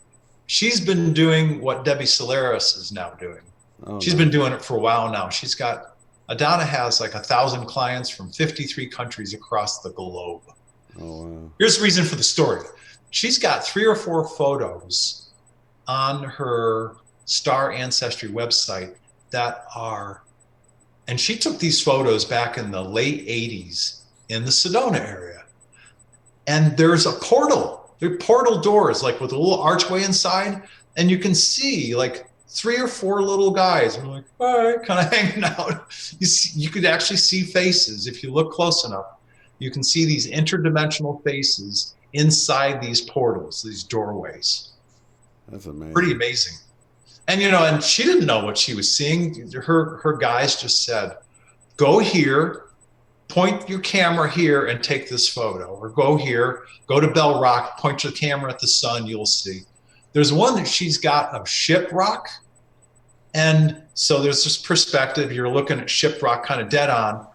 She's been doing what Debbie Solaris is now doing. Oh, She's been nice. doing it for a while now. Adana has like 1,000 clients from 53 countries across the globe. Oh, wow. Here's the reason for the story. She's got 3 or 4 photos on her Star Ancestry website and she took these photos back in the late 80s in the Sedona area. And there's a portal. There are portal doors, like with a little archway inside, and you can see like 3 or 4 little guys. And we're like, all right, kind of hanging out. You could actually see faces if you look close enough. You can see these interdimensional faces inside these portals, these doorways. That's Pretty amazing. amazing. And she didn't know what she was seeing. Her guys just said, go here, point your camera here and take this photo, or go here, go to Bell Rock, point your camera at the sun, you'll see. There's one that she's got of Shiprock. And so there's this perspective, you're looking at Shiprock kind of dead on,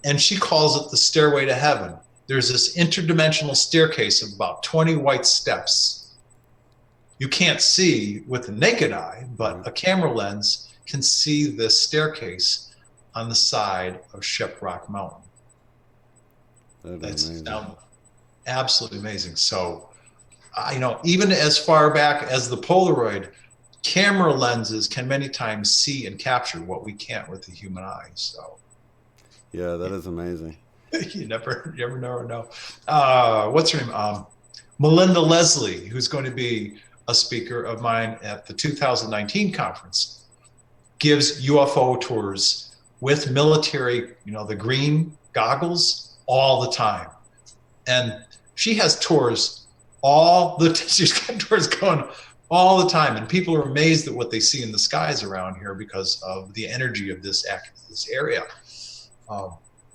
and she calls it the stairway to heaven. There's this interdimensional staircase of about 20 white steps. You can't see with the naked eye, but a camera lens can see this staircase on the side of Shiprock Mountain. That is That's amazing. absolutely amazing. So, even as far back as the Polaroid, camera lenses can many times see and capture what we can't with the human eye. So, Yeah, that is amazing. you never know. What's her name? Melinda Leslie, who's going to be a speaker of mine at the 2019 conference, gives UFO tours with military, the green goggles all the time. And she has tours she's got tours going all the time. And people are amazed at what they see in the skies around here because of the energy of this area.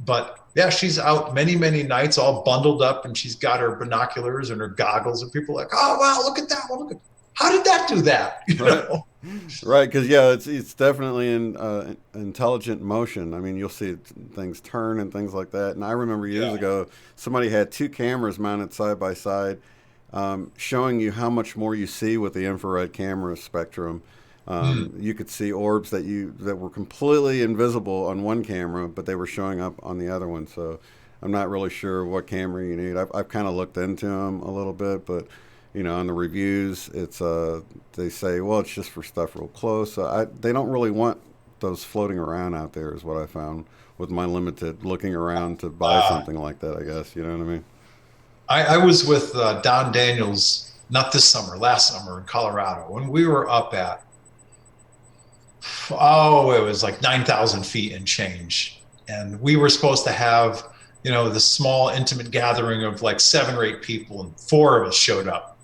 But yeah, she's out many, many nights all bundled up, and she's got her binoculars and her goggles, and people are like, oh, wow, look at that one. How did that do that? Right. Right, because yeah, it's definitely in intelligent motion. I mean, you'll see things turn and things like that. And I remember years Yeah. ago, somebody had 2 cameras mounted side by side, showing you how much more you see with the infrared camera spectrum. You could see orbs that were completely invisible on one camera, but they were showing up on the other one. So I'm not really sure what camera you need. I've kind of looked into them a little bit, but on the reviews, it's they say, well, it's just for stuff real close. They don't really want those floating around out there, is what I found with my limited looking around to buy Uh, something like that. I guess you know what I mean. I was with Don Daniels, not this summer, last summer in Colorado, when we were up at, it was like 9,000 feet and change. And we were supposed to have, this small intimate gathering of like 7 or 8 people, and 4 of us showed up.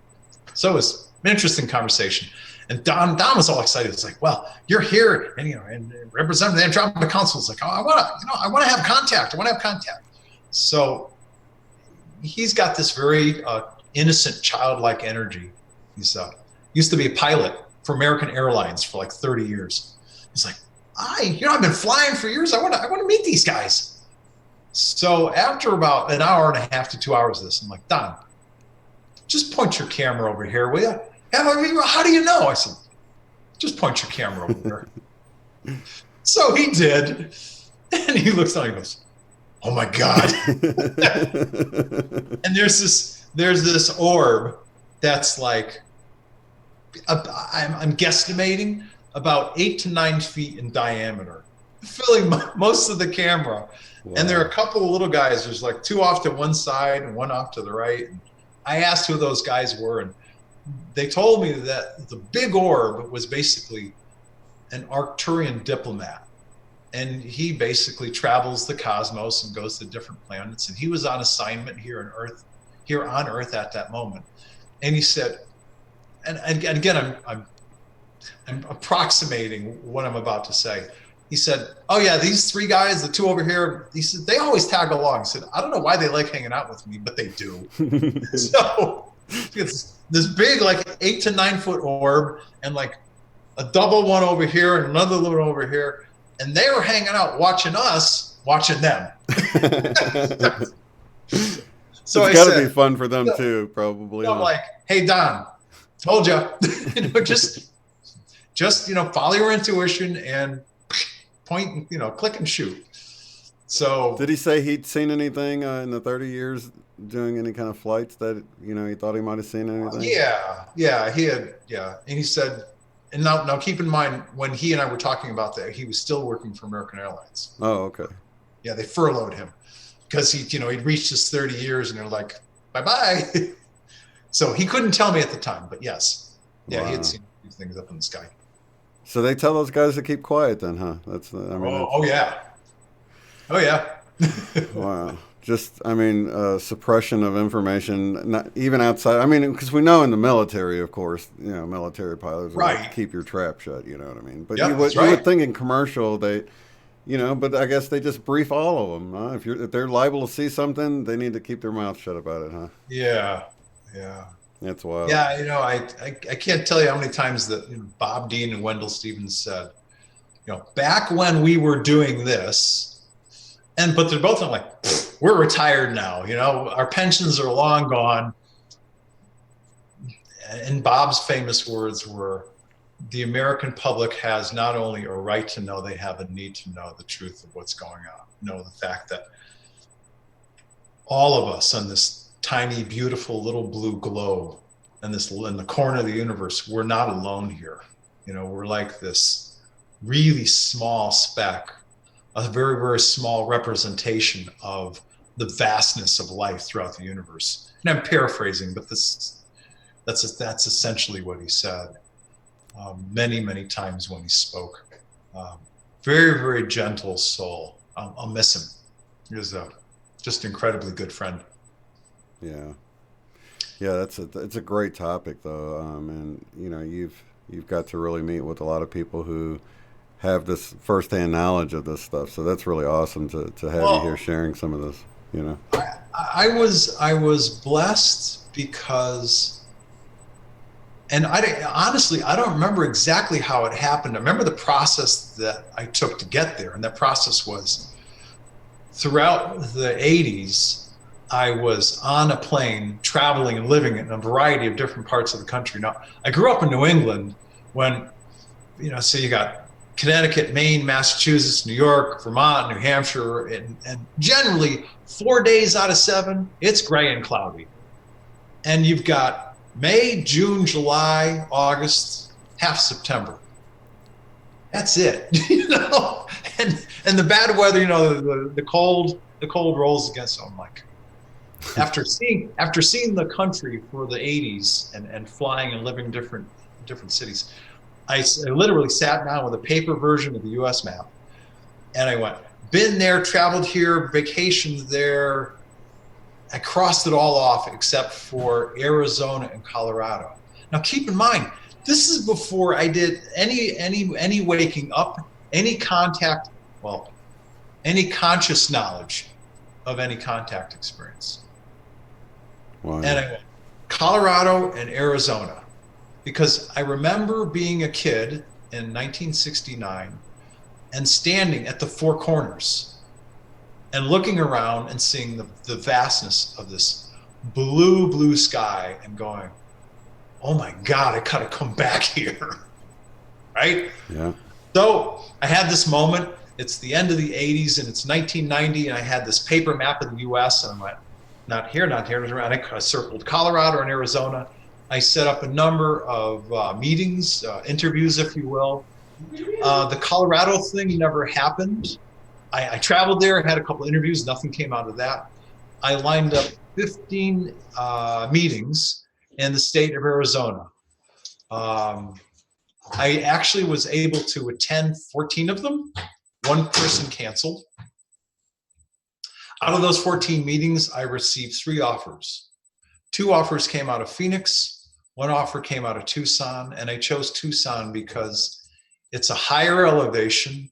So it was an interesting conversation. And Don was all excited. It's like, well, you're here, and and representing the Andromeda Council is like, oh, I want to have contact. I want to have contact. So he's got this very innocent, childlike energy. He's used to be a pilot for American Airlines for like 30 years. He's like, I've been flying for years. I want to meet these guys. So after about an hour and a half to 2 hours of this, I'm like, Don, just point your camera over here, will you? How do you know? I said, just point your camera over here. So he did. And he looks down and he goes, oh my God. And there's this orb that's like, I'm guesstimating about 8 to 9 feet in diameter, filling most of the camera. Wow. And there are a couple of little guys. There's like 2 off to one side and 1 off to the right. And I asked who those guys were, and they told me that the big orb was basically an Arcturian diplomat. And he basically travels the cosmos and goes to different planets. And he was on assignment here on Earth at that moment. And he said, and again, I'm approximating what I'm about to say. He said, oh yeah, these 3 guys, the 2 over here, he said, they always tag along. He said, I don't know why they like hanging out with me, but they do. So it's this big, like 8 to 9 foot orb, and like a double one over here and another little one over here. And they were hanging out watching us, watching them. So it's got to be fun for them too, probably. I'm like, hey, Don, told you, just follow your intuition and point, click and shoot. So did he say he'd seen anything in the 30 years doing any kind of flights that he thought he might have seen anything? Yeah, he had. Yeah, and he said, and now keep in mind, when he and I were talking about that, he was still working for American Airlines. Oh, okay. Yeah, they furloughed him because he'd reached his 30 years, and they're like, bye bye. So he couldn't tell me at the time, but yes, yeah, wow. He had seen these things up in the sky. So they tell those guys to keep quiet then, huh? Oh yeah. Wow. Just, suppression of information, not even outside. Because we know in the military, of course, military pilots right. Keep your trap shut, you know what I mean? But yep, you would think in commercial, they, but I guess they just brief all of them, huh? If they're liable to see something, they need to keep their mouth shut about it, huh? Yeah. That's wild. Yeah, I can't tell you how many times that Bob Dean and Wendell Stevens said, back when we were doing this, but they're both like, we're retired now, our pensions are long gone. And Bob's famous words were, the American public has not only a right to know, they have a need to know the truth of what's going on. Know the fact that all of us on this tiny, beautiful little blue globe and in the corner of the universe, we're not alone here. We're like this really small speck, a very, very small representation of the vastness of life throughout the universe. And I'm paraphrasing, but that's essentially what he said many, many times when he spoke. Very, very gentle soul. I'll miss him. He was just an incredibly good friend. Yeah, it's a great topic though, and you've got to really meet with a lot of people who have this firsthand knowledge of this stuff. So that's really awesome to have you here sharing some of this. I was blessed because, and honestly, I don't remember exactly how it happened. I remember the process that I took to get there, and that process was throughout the 80s. I was on a plane traveling and living in a variety of different parts of the country. Now, I grew up in New England when, so you got Connecticut, Maine, Massachusetts, New York, Vermont, New Hampshire, and generally 4 days out of 7, it's gray and cloudy. And you've got May, June, July, August, half September. That's it, And the bad weather, the cold rolls against them. I'm like, after seeing the country for the 80s and flying and living different cities, I literally sat down with a paper version of the U.S. map, and I went, been there, traveled here, vacationed there. I crossed it all off except for Arizona and Colorado. Now, keep in mind, this is before I did any waking up, any contact, well, any conscious knowledge of any contact experience. Wow. And I went Colorado and Arizona, because I remember being a kid in 1969 and standing at the Four Corners and looking around and seeing the vastness of this blue sky and going, oh my God, I gotta come back here, right? Yeah. So I had this moment. It's the end of the 80s and it's 1990, and I had this paper map of the US, and I'm like, not here, not here, not here. And I circled Colorado and Arizona. I set up a number of meetings, interviews, if you will. The Colorado thing never happened. I traveled there, had a couple interviews, nothing came out of that. I lined up 15 meetings in the state of Arizona. I actually was able to attend 14 of them. One person canceled. Out of those 14 meetings, I received 3 offers. 2 offers came out of Phoenix. 1 offer came out of Tucson, and I chose Tucson because it's a higher elevation.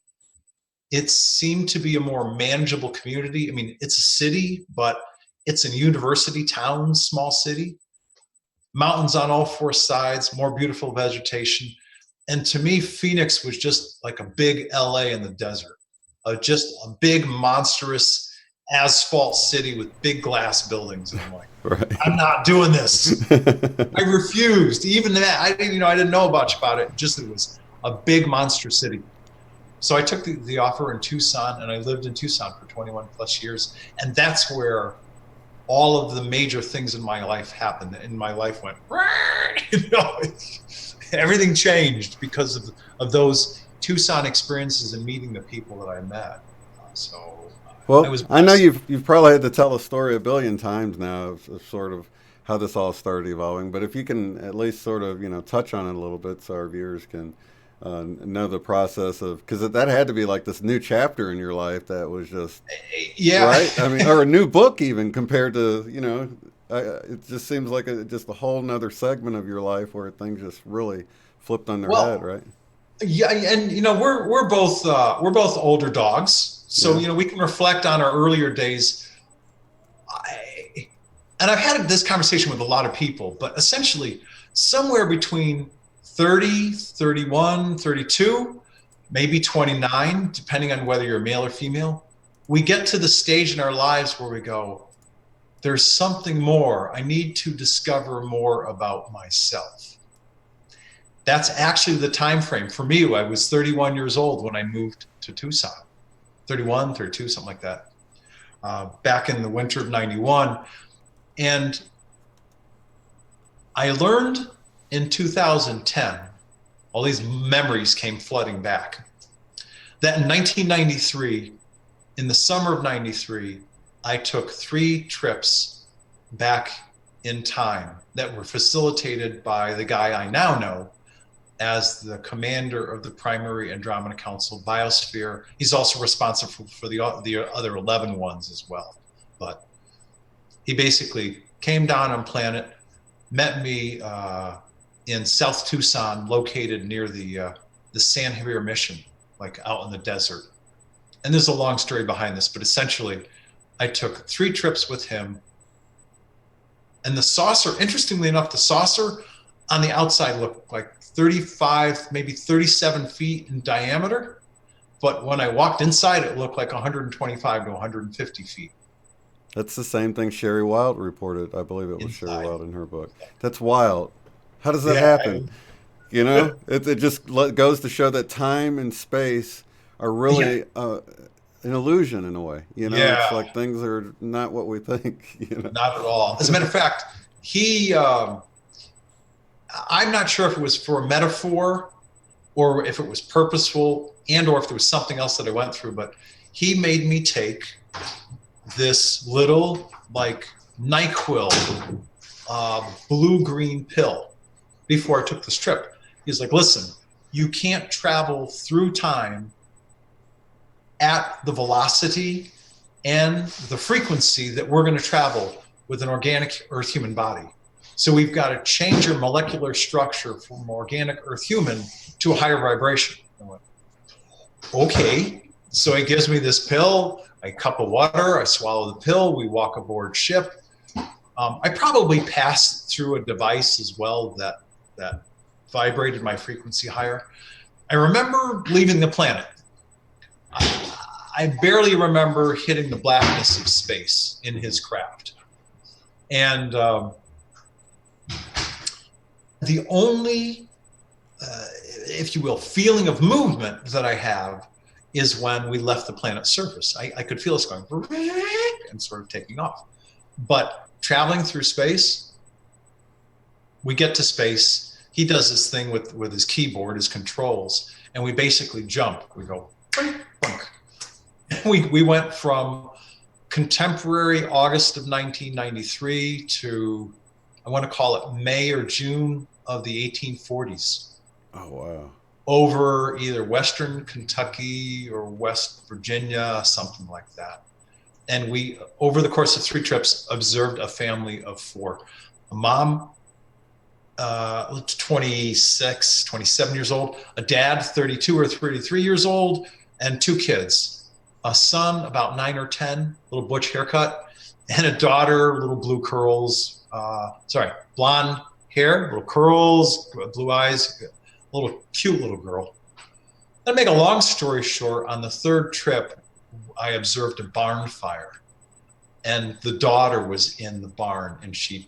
It seemed to be a more manageable community. I mean, it's a city, but it's a university town, small city. Mountains on all 4 sides, more beautiful vegetation. And to me, Phoenix was just like a big LA in the desert, just a big, monstrous asphalt city with big glass buildings. And I'm like, Right. I'm not doing this. I refused. Even that, I didn't know much about it. Just it was a big, monstrous city. So I took the offer in Tucson, and I lived in Tucson for 21 plus years. And that's where all of the major things in my life happened. And my life went, everything changed because of those Tucson experiences and meeting the people that I met. Well, I know you've probably had to tell the story a billion times now of sort of how this all started evolving. But if you can at least sort of touch on it a little bit, so our viewers can know the process of, because that had to be like this new chapter in your life that was just right. I mean, or a new book even compared to it just seems like just a whole nother segment of your life where things just really flipped on their head, right? Yeah, and we're both older dogs, so we can reflect on our earlier days. And I've had this conversation with a lot of people, but essentially somewhere between 30, 31, 32, maybe 29, depending on whether you're male or female, we get to the stage in our lives where we go, there's something more. I need to discover more about myself. That's actually the time frame. For me, I was 31 years old when I moved to Tucson. 31, 32, something like that. Back in the winter of 91. And I learned in 2010, all these memories came flooding back, that in 1993, in the summer of 93, I took 3 trips back in time that were facilitated by the guy I now know as the commander of the primary Andromeda Council Biosphere. He's also responsible for the other 11 ones as well. But he basically came down on planet, met me in South Tucson, located near the San Javier Mission, like out in the desert. And there's a long story behind this, but essentially I took 3 trips with him. And the saucer, interestingly enough, the saucer on the outside looked like 35, maybe 37 feet in diameter. But when I walked inside, it looked like 125 to 150 feet. That's the same thing Sherry Wild reported. I believe it was Sherry Wild in her book. That's wild. How does that happen? It just goes to show that time and space are really an illusion in a way. It's like things are not what we think. Not at all. As a matter of fact, I'm not sure if it was for a metaphor or if it was purposeful or if there was something else that I went through, but he made me take this little like NyQuil blue-green pill before I took this trip. He's like, listen, you can't travel through time at the velocity and the frequency that we're going to travel with an organic Earth human body. So we've got to change your molecular structure from organic Earth human to a higher vibration. I went, okay. So he gives me this pill, a cup of water, I swallow the pill, we walk aboard ship. I probably passed through a device as well that vibrated my frequency higher. I remember leaving the planet. I barely remember hitting the blackness of space in his craft. And the only, if you will, feeling of movement that I have is when we left the planet's surface. I could feel us going and sort of taking off. But traveling through space, we get to space. He does this thing with his keyboard, his controls, and we basically jump. We go, boink, boink. We went from contemporary August of 1993 to, I want to call it May or June of the 1840s. Oh, wow. Over either Western Kentucky or West Virginia, something like that. And we, over the course of 3 trips, observed a family of 4. A mom, 26, 27 years old, a dad, 32 or 33 years old, and 2 kids. A son, about 9 or 10, little butch haircut, and a daughter, little blue curls, blonde hair, little curls, blue eyes, a little cute little girl. To make a long story short, on the 3rd trip, I observed a barn fire, and the daughter was in the barn, and she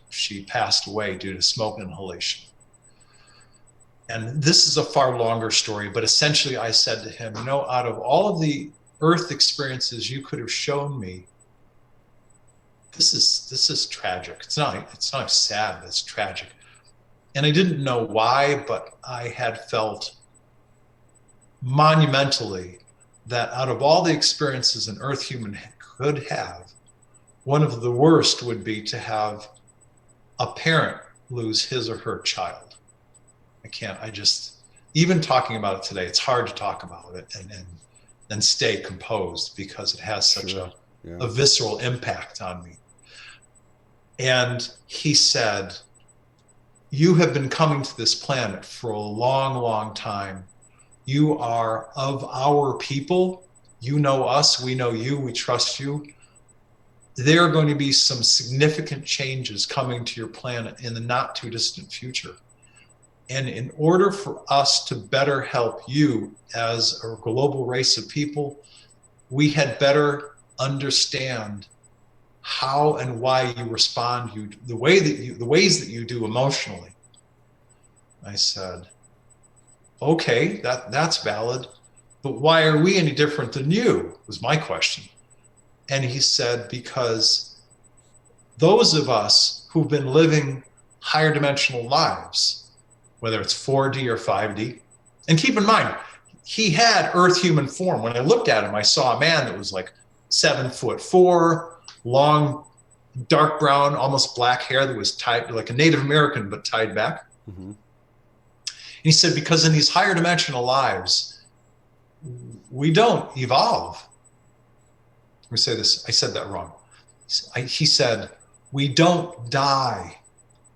passed away due to smoke inhalation. And this is a far longer story, but essentially I said to him, out of all of the Earth experiences you could have shown me, this is tragic. It's not sad, it's tragic. And I didn't know why, but I had felt monumentally that out of all the experiences an Earth human could have, one of the worst would be to have a parent lose his or her child. Even talking about it today, it's hard to talk about it and stay composed because it has such a visceral impact on me. And he said, you have been coming to this planet for a long, long time. You are of our people. You know us, we know you, we trust you. There are going to be some significant changes coming to your planet in the not too distant future. And in order for us to better help you as a global race of people, we had better understand how and why you respond, the ways that you do emotionally. I said, okay, that's valid, but why are we any different than you, was my question. And he said, because those of us who've been living higher dimensional lives, whether it's 4D or 5D, and keep in mind, he had Earth human form. When I looked at him, I saw a man that was like 7'4", long, dark brown, almost black hair that was tied like a Native American, but tied back. Mm-hmm. And he said, because in these higher dimensional lives, we don't evolve. Let me say this. I said that wrong. He said, we don't die.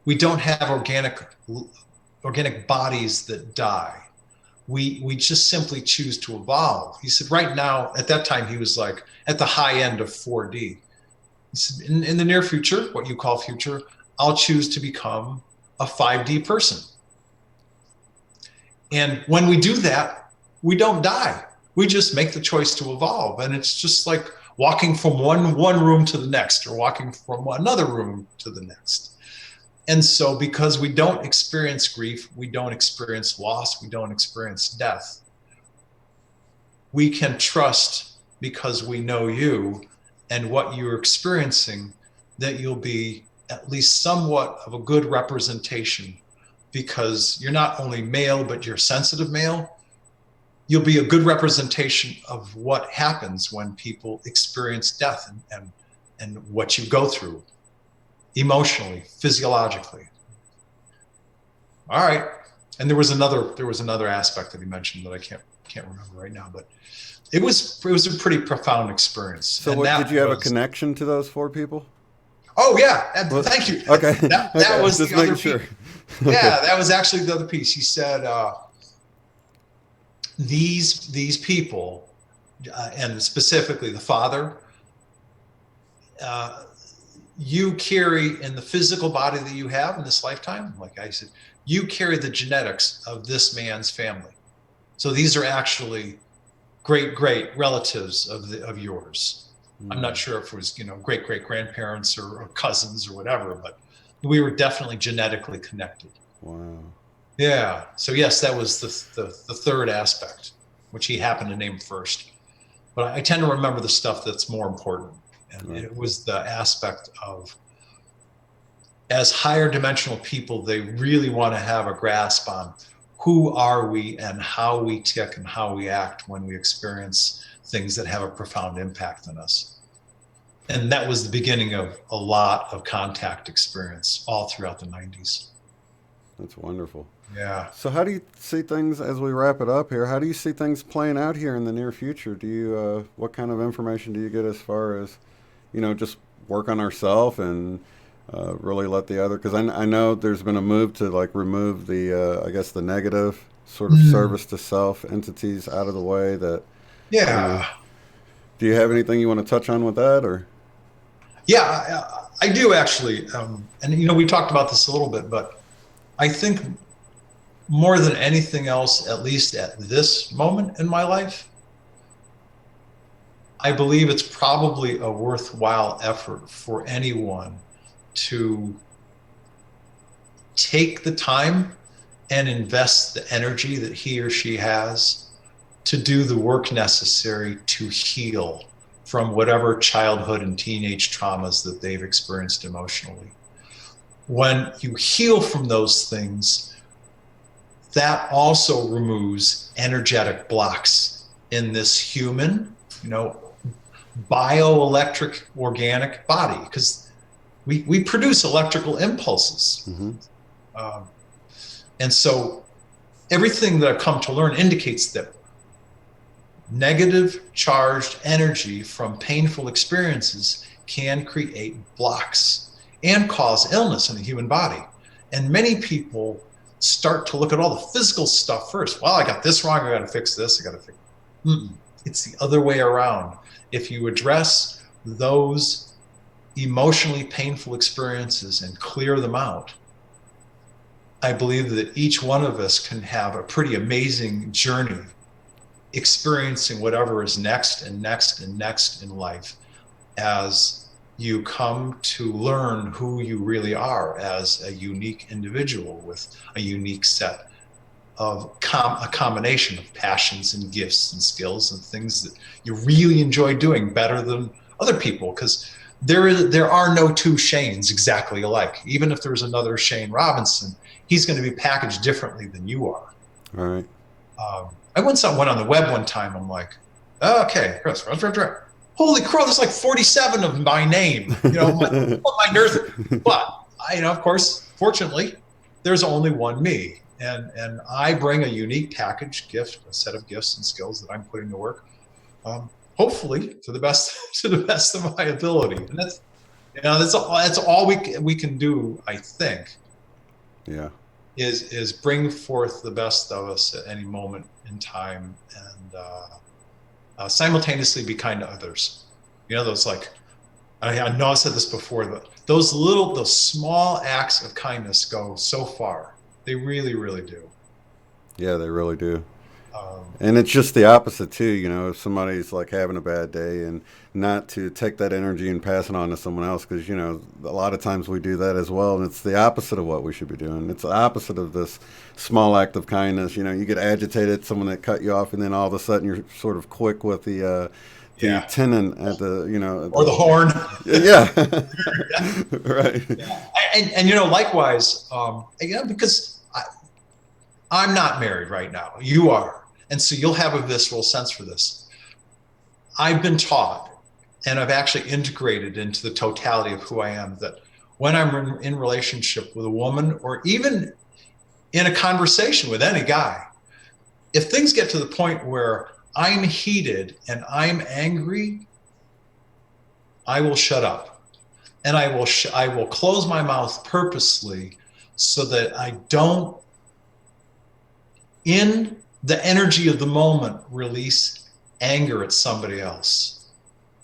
We don't have organic bodies that die. We just simply choose to evolve. He said, right now, at that time, he was like at the high end of 4D. He said, in the near future, what you call future, I'll choose to become a 5D person. And when we do that, we don't die. We just make the choice to evolve. And it's just like walking from one room to the next, or walking from another room to the next. And so because we don't experience grief, we don't experience loss, we don't experience death, we can trust, because we know you and what you're experiencing, that you'll be at least somewhat of a good representation, because you're not only male, but you're sensitive male. You'll be a good representation of what happens when people experience death and what you go through emotionally, physiologically. All right. And there was another aspect that he mentioned that I can't remember right now, but it was a pretty profound experience. So, And what that did you have a was, connection to those 4 people? oh yeah, Well, thank you. okay, That okay, was just the other making piece. sure. Okay. Yeah, that was actually the other piece. He said these people, and specifically the father, uh, you carry in the physical body that you have in this lifetime, like I said, you carry the genetics of this man's family. So these are actually great relatives of yours. I'm not sure if it was, great grandparents or cousins or whatever, but we were definitely genetically connected. Wow. Yeah. So yes, that was the third aspect, which he happened to name first. But I tend to remember the stuff that's more important. And Right. it was the aspect of, as higher dimensional people, they really want to have a grasp on who are we and how we tick and how we act when we experience things that have a profound impact on us. And that was the beginning of a lot of contact experience all throughout the 90s. That's wonderful. Yeah. So, how do you see things as we wrap it up here? How do you see things playing out here in the near future? Do you, what kind of information do you get as far as, just work on ourselves and really let the other? Because I know there's been a move to like remove the, I guess, the negative sort of service to self entities out of the way. That, you know, Yeah. do you have anything you want to touch on with that, or? Yeah, I do actually. And we talked about this a little bit, but I think more than anything else, at least at this moment in my life, I believe it's probably a worthwhile effort for anyone to take the time and invest the energy that he or she has to do the work necessary to heal from whatever childhood and teenage traumas that they've experienced emotionally. When you heal from those things, that also removes energetic blocks in this human, bioelectric organic body, because we produce electrical impulses. Mm-hmm. And so everything that I've come to learn indicates that negative charged energy from painful experiences can create blocks and cause illness in the human body. And many people start to look at all the physical stuff first. Well, I got this wrong. I got to fix this. I got to fix. It's the other way around. If you address those emotionally painful experiences and clear them out, I believe that each one of us can have a pretty amazing journey experiencing whatever is next and next and next in life as you come to learn who you really are as a unique individual with a unique set of a combination of passions and gifts and skills and things that you really enjoy doing better than other people, because there are no two Shanes exactly alike. Even if there's another Shane Robinson, he's going to be packaged differently than you are. All right. I went on the web one time. I'm like, okay, Chris, holy crow, there's like 47 of my name. My nerd. But of course, fortunately, there's only one me, and I bring a unique package, gift, a set of gifts and skills that I'm putting to work. Hopefully, to the best of my ability, and that's all we can do. I think. Yeah. Is bring forth the best of us at any moment in time, and simultaneously be kind to others. Those, like, I know I said this before, but those small acts of kindness go so far. They really, really do. Yeah, they really do. And it's just the opposite too, if somebody's like having a bad day, and not to take that energy and pass it on to someone else, because a lot of times we do that as well, and it's the opposite of what we should be doing. It's the opposite of this small act of kindness. You get agitated, someone that cut you off, and then all of a sudden you're sort of quick with the tenon at the or the horn. Yeah. Right. Yeah. And likewise, because I'm not married right now. You are. And so you'll have a visceral sense for this. I've been taught, and I've actually integrated into the totality of who I am, that when I'm in relationship with a woman, or even in a conversation with any guy, if things get to the point where I'm heated and I'm angry, I will shut up, and I will close my mouth purposely so that I don't, in the energy of the moment, release anger at somebody else.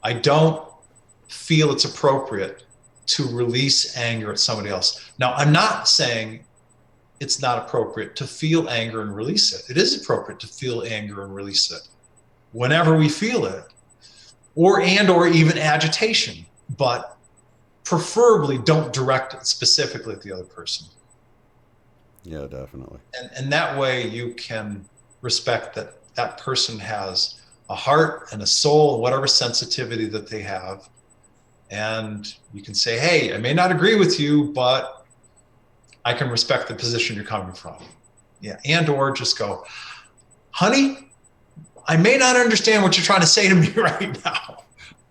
I don't feel it's appropriate to release anger at somebody else. Now, I'm not saying it's not appropriate to feel anger and release it. It is appropriate to feel anger and release it whenever we feel it, or even agitation, but preferably don't direct it specifically at the other person. Yeah, definitely. And that way you can respect that that person has a heart and a soul and whatever sensitivity that they have. And you can say, hey, I may not agree with you, but I can respect the position you're coming from. Yeah. And or just go, honey, I may not understand what you're trying to say to me right now,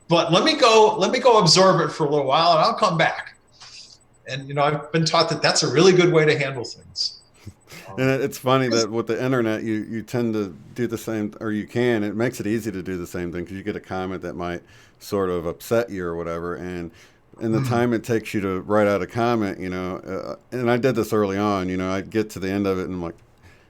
but let me go absorb it for a little while and I'll come back. And, you know, I've been taught that that's a really good way to handle things. And it's funny that with the internet, you tend to do the same, or you can. It makes it easy to do the same thing because you get a comment that might sort of upset you or whatever, and in the time it takes you to write out a comment, you know, and I did this early on, you know, I'd get to the end of it and I'm like,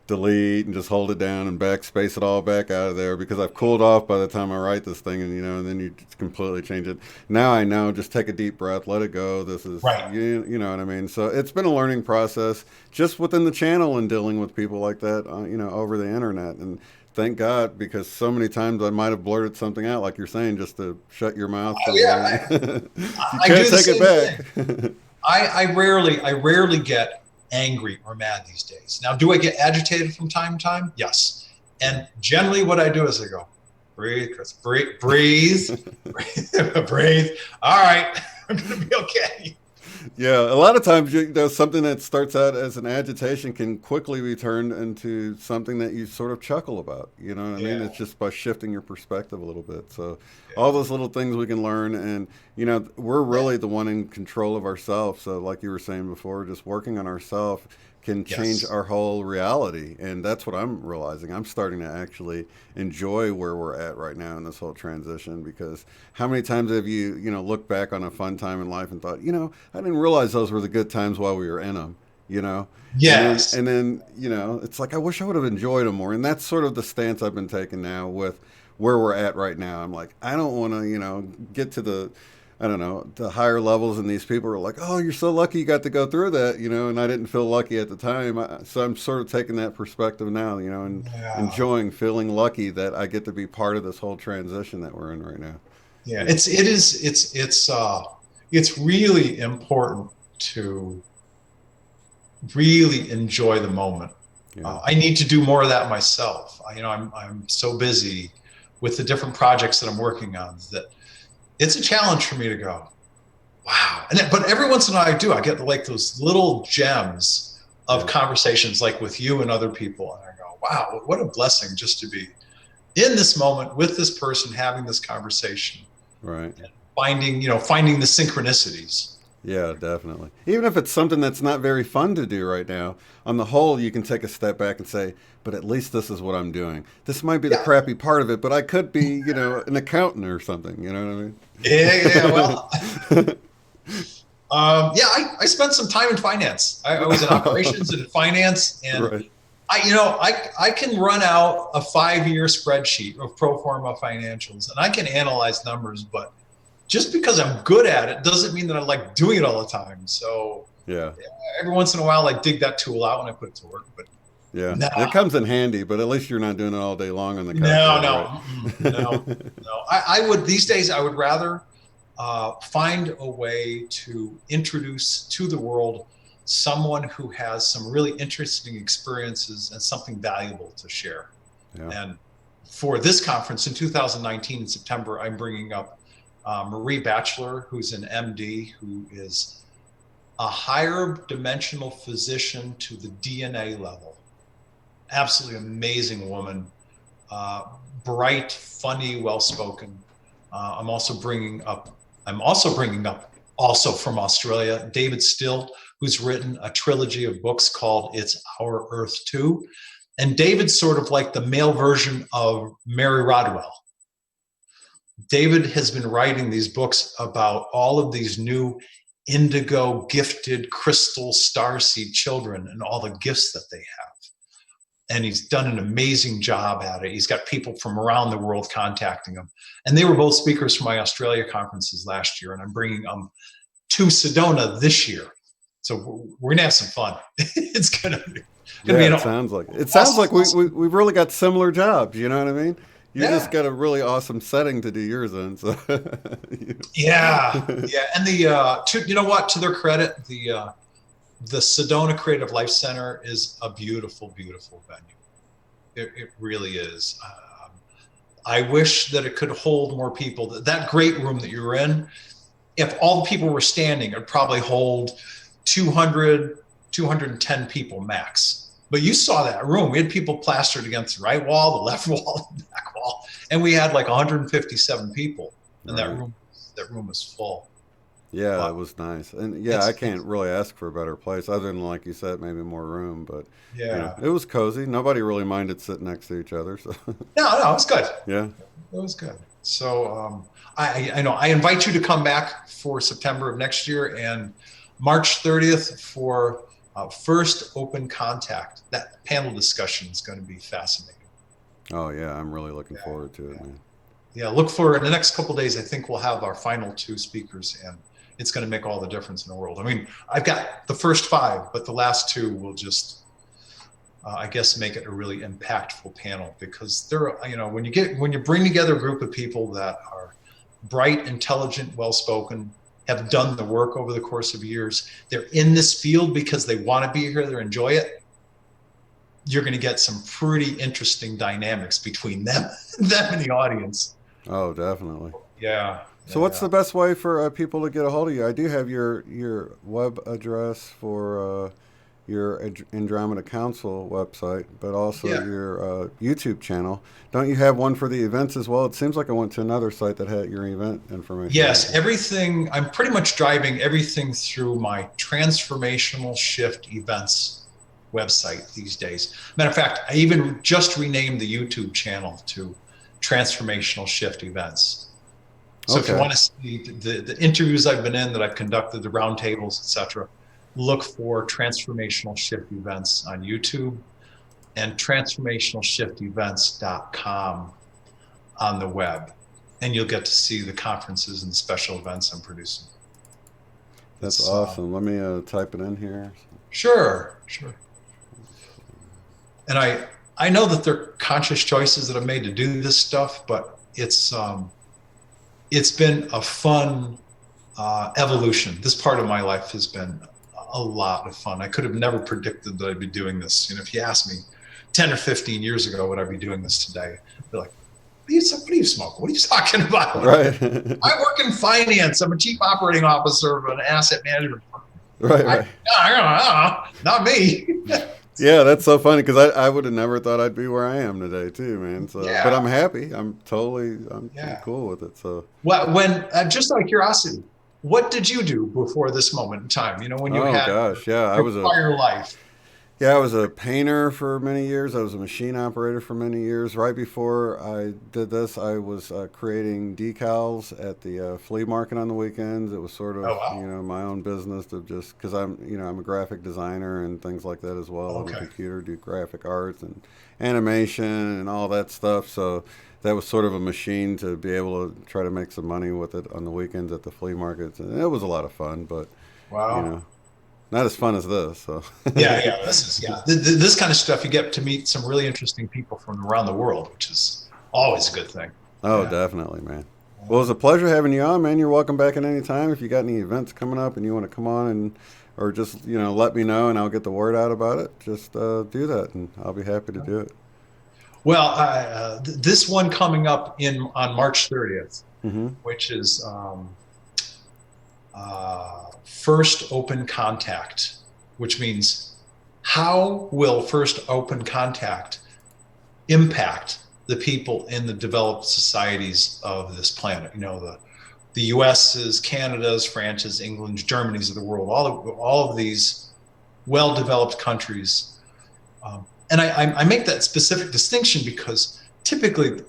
delete and just hold it down and backspace it all back out of there because I've cooled off by the time I write this thing, and you know, and then you just completely change it. Now I know, just take a deep breath, let it go. This is right. You know what I mean? So it's been a learning process just within the channel and dealing with people like that, you know, over the internet. And thank God, because so many times I might have blurted something out, like you're saying, just to shut your mouth. Yeah, you can't take it back. I rarely get angry or mad these days. Now, do I get agitated from time to time? Yes. And generally what I do is I go, breathe, Chris, breathe, breathe. All right, I'm going to be okay. Yeah, a lot of times, you know, something that starts out as an agitation can quickly be turned into something that you sort of chuckle about. You know what I mean? It's just by shifting your perspective a little bit. So all those little things we can learn, and you know, we're really the one in control of ourselves. So like you were saying before, just working on ourselves can change our whole reality. And that's what I'm realizing. I'm starting to actually enjoy where we're at right now in this whole transition, because how many times have you know, looked back on a fun time in life and thought, you know, I didn't realize those were the good times while we were in them, you know? Yes. And then, you know, it's like, I wish I would have enjoyed them more. And that's sort of the stance I've been taking now with where we're at right now. I'm like, I don't want to, you know, get to the, I don't know, the higher levels, and these people are like, oh, you're so lucky you got to go through that, you know, and I didn't feel lucky at the time. So I'm sort of taking that perspective now, you know, and enjoying feeling lucky that I get to be part of this whole transition that we're in right now. Yeah, it's really important to really enjoy the moment. I need to do more of that myself. You know, I'm so busy with the different projects that I'm working on that it's a challenge for me to go, wow. But every once in a while I do. I get like those little gems of conversations like with you and other people. And I go, wow, what a blessing just to be in this moment with this person, having this conversation. Right. And finding the synchronicities. Yeah, definitely. Even if it's something that's not very fun to do right now, on the whole, you can take a step back and say, but at least this is what I'm doing. This might be the crappy part of it, but I could be, you know, an accountant or something. You know what I mean? Yeah, well, I spent some time in finance. I was in operations and in finance, and I can run out a 5-year spreadsheet of pro forma financials, and I can analyze numbers, but just because I'm good at it doesn't mean that I like doing it all the time. So every once in a while I dig that tool out and I put it to work. But it comes in handy, but at least you're not doing it all day long on the couch. No. I would, these days I would rather find a way to introduce to the world someone who has some really interesting experiences and something valuable to share. And for this conference in 2019 in September, I'm bringing up Marie Batchelor, who's an MD, who is a higher dimensional physician to the DNA level. Absolutely amazing woman, bright, funny, well-spoken. I'm also bringing up also from Australia, David Still, who's written a trilogy of books called It's Our Earth Too. And David's sort of like the male version of Mary Rodwell. David has been writing these books about all of these new indigo gifted crystal starseed children and all the gifts that they have. And he's done an amazing job at it. He's got people from around the world contacting him. And they were both speakers for my Australia conferences last year. And I'm bringing them to Sedona this year. So we're going to have some fun. It's going to be. It sounds like it. It sounds like we've really got similar jobs. You know what I mean? You just got a really awesome setting to do yours in. So yeah. And you know what? To their credit, the Sedona Creative Life Center is a beautiful, beautiful venue. It really is. I wish that it could hold more people. That great room that you were in, if all the people were standing, it would probably hold 200, 210 people max. But you saw that room. We had people plastered against the right wall, the left wall, the back wall, and we had like 157 people, and that room was full. Yeah, it was nice. And I can't really ask for a better place other than, like you said, maybe more room. But it was cozy. Nobody really minded sitting next to each other. So no, it was good. Yeah, it was good. So I know I invite you to come back for September of next year and March 30th for first open contact. That panel discussion is going to be fascinating. Oh yeah, I'm really looking forward to it, man. Yeah, look for in the next couple of days. I think we'll have our final 2 speakers, and it's going to make all the difference in the world. I mean, I've got the first 5, but the last 2 will just, I guess, make it a really impactful panel, because when you bring together a group of people that are bright, intelligent, well-spoken, have done the work over the course of years, they're in this field because they want to be here, they enjoy it, you're going to get some pretty interesting dynamics between them and the audience. Oh, definitely. Yeah. So what's the best way for people to get a hold of you? I do have your web address for your Andromeda Council website, but also your YouTube channel. Don't you have one for the events as well? It seems like I went to another site that had your event information. Yes, everything. I'm pretty much driving everything through my Transformational Shift events website these days. Matter of fact, I even just renamed the YouTube channel to Transformational Shift Events. So if you want to see the interviews I've been in, that I've conducted, the roundtables, etc., look for Transformational Shift Events on YouTube and transformationalshiftevents.com on the web. And you'll get to see the conferences and the special events I'm producing. That's awesome. Let me type it in here. Sure. And I know that they're conscious choices that I've made to do this stuff, but it's been a fun evolution. This part of my life has been a lot of fun. I could have never predicted that I'd be doing this. If you asked me 10 or 15 years ago, would I be doing this today? I'd be like, what do you smoke? What are you talking about? Right. I work in finance. I'm a chief operating officer of an asset management firm. Right. Not me. Yeah, that's so funny, because I would have never thought I'd be where I am today too, man. So, but I'm happy. I'm cool with it. So, well, when just out of curiosity, what did you do before this moment in time? When you had your prior life. Yeah, I was a painter for many years. I was a machine operator for many years. Right before I did this, I was creating decals at the flea market on the weekends. It was sort of, my own business of just, because I'm a graphic designer and things like that as well. On the computer, do graphic arts and animation and all that stuff. So that was sort of a machine to be able to try to make some money with it on the weekends at the flea markets. And it was a lot of fun, but, not as fun as this. So this kind of stuff, you get to meet some really interesting people from around the world, which is always a good thing. Oh, definitely, man. Well, it was a pleasure having you on, man. You're welcome back at any time. If you got any events coming up and you want to come on or just let me know and I'll get the word out about it. Just do that, and I'll be happy to do it. Well, this one coming up on March 30th, which is first open contact, which means how will first open contact impact the people in the developed societies of this planet? the US's, Canada's, France's, England's, Germany's of the world, all of these well-developed countries. And I make that specific distinction because typically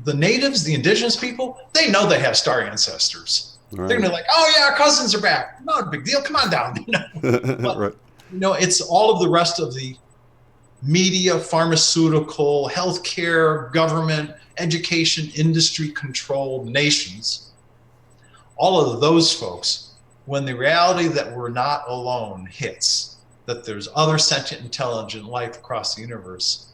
the natives, the indigenous people, they know they have star ancestors. Right. They're gonna be like, oh yeah, our cousins are back. Not a big deal. Come on down. But, right. It's all of the rest of the media, pharmaceutical, healthcare, government, education, industry controlled nations. All of those folks, when the reality that we're not alone hits, that there's other sentient, intelligent life across the universe,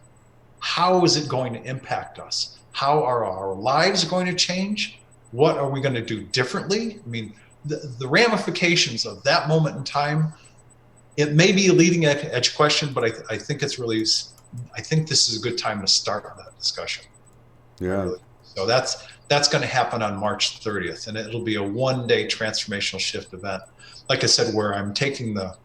how is it going to impact us? How are our lives going to change? What are we going to do differently? I mean, the ramifications of that moment in time, it may be a leading edge question, but I think it's really, I think this is a good time to start that discussion. Yeah. Really. So that's going to happen on March 30th, and it'll be a one-day transformational shift event. Like I said, where I'm taking the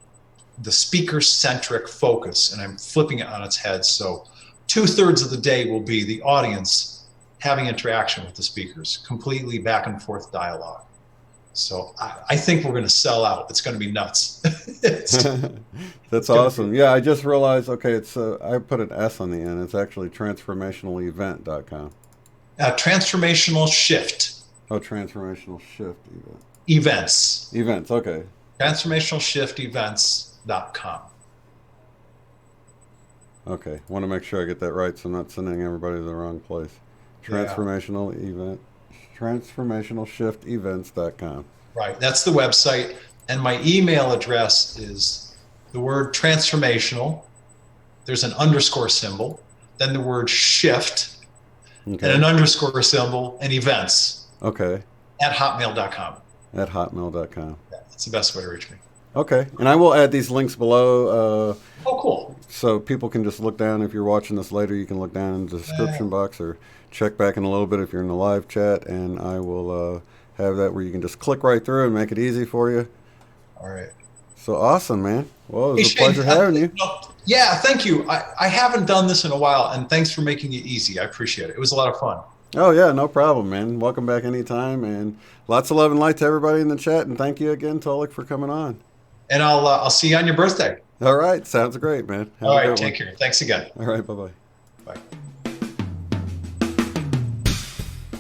speaker-centric focus and I'm flipping it on its head. So 2/3 of the day will be the audience having interaction with the speakers, completely back and forth dialogue. So I think we're going to sell out. It's going to be nuts. That's awesome. Yeah, I just realized, okay, it's I put an S on the end. It's actually transformationalevent.com. Transformational Shift. Oh, Transformational Shift Events. Events, okay. Transformationalshiftevents.com. Okay, want to make sure I get that right so I'm not sending everybody to the wrong place. Transformationalshiftevents.com. Right, that's the website. And my email address is the word transformational. There's an underscore symbol, then the word shift, and an underscore symbol, and events. Okay. At hotmail.com. At hotmail.com. Yeah, that's the best way to reach me. Okay, and I will add these links below. Oh, cool. So people can just look down. If you're watching this later, you can look down in the description box or check back in a little bit if you're in the live chat, and I will have that where you can just click right through and make it easy for you. All right. So awesome, man. Well, it was a pleasure having you. Yeah, thank you. I haven't done this in a while, and thanks for making it easy. I appreciate it. It was a lot of fun. Oh, yeah, no problem, man. Welcome back anytime, and lots of love and light to everybody in the chat, and thank you again, Tolec, for coming on. And I'll see you on your birthday. All right. Sounds great, man. Have all right. Take care. Thanks again. All right. Bye-bye. Bye.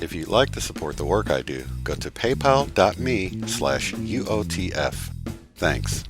If you'd like to support the work I do, go to paypal.me/UOTF. Thanks.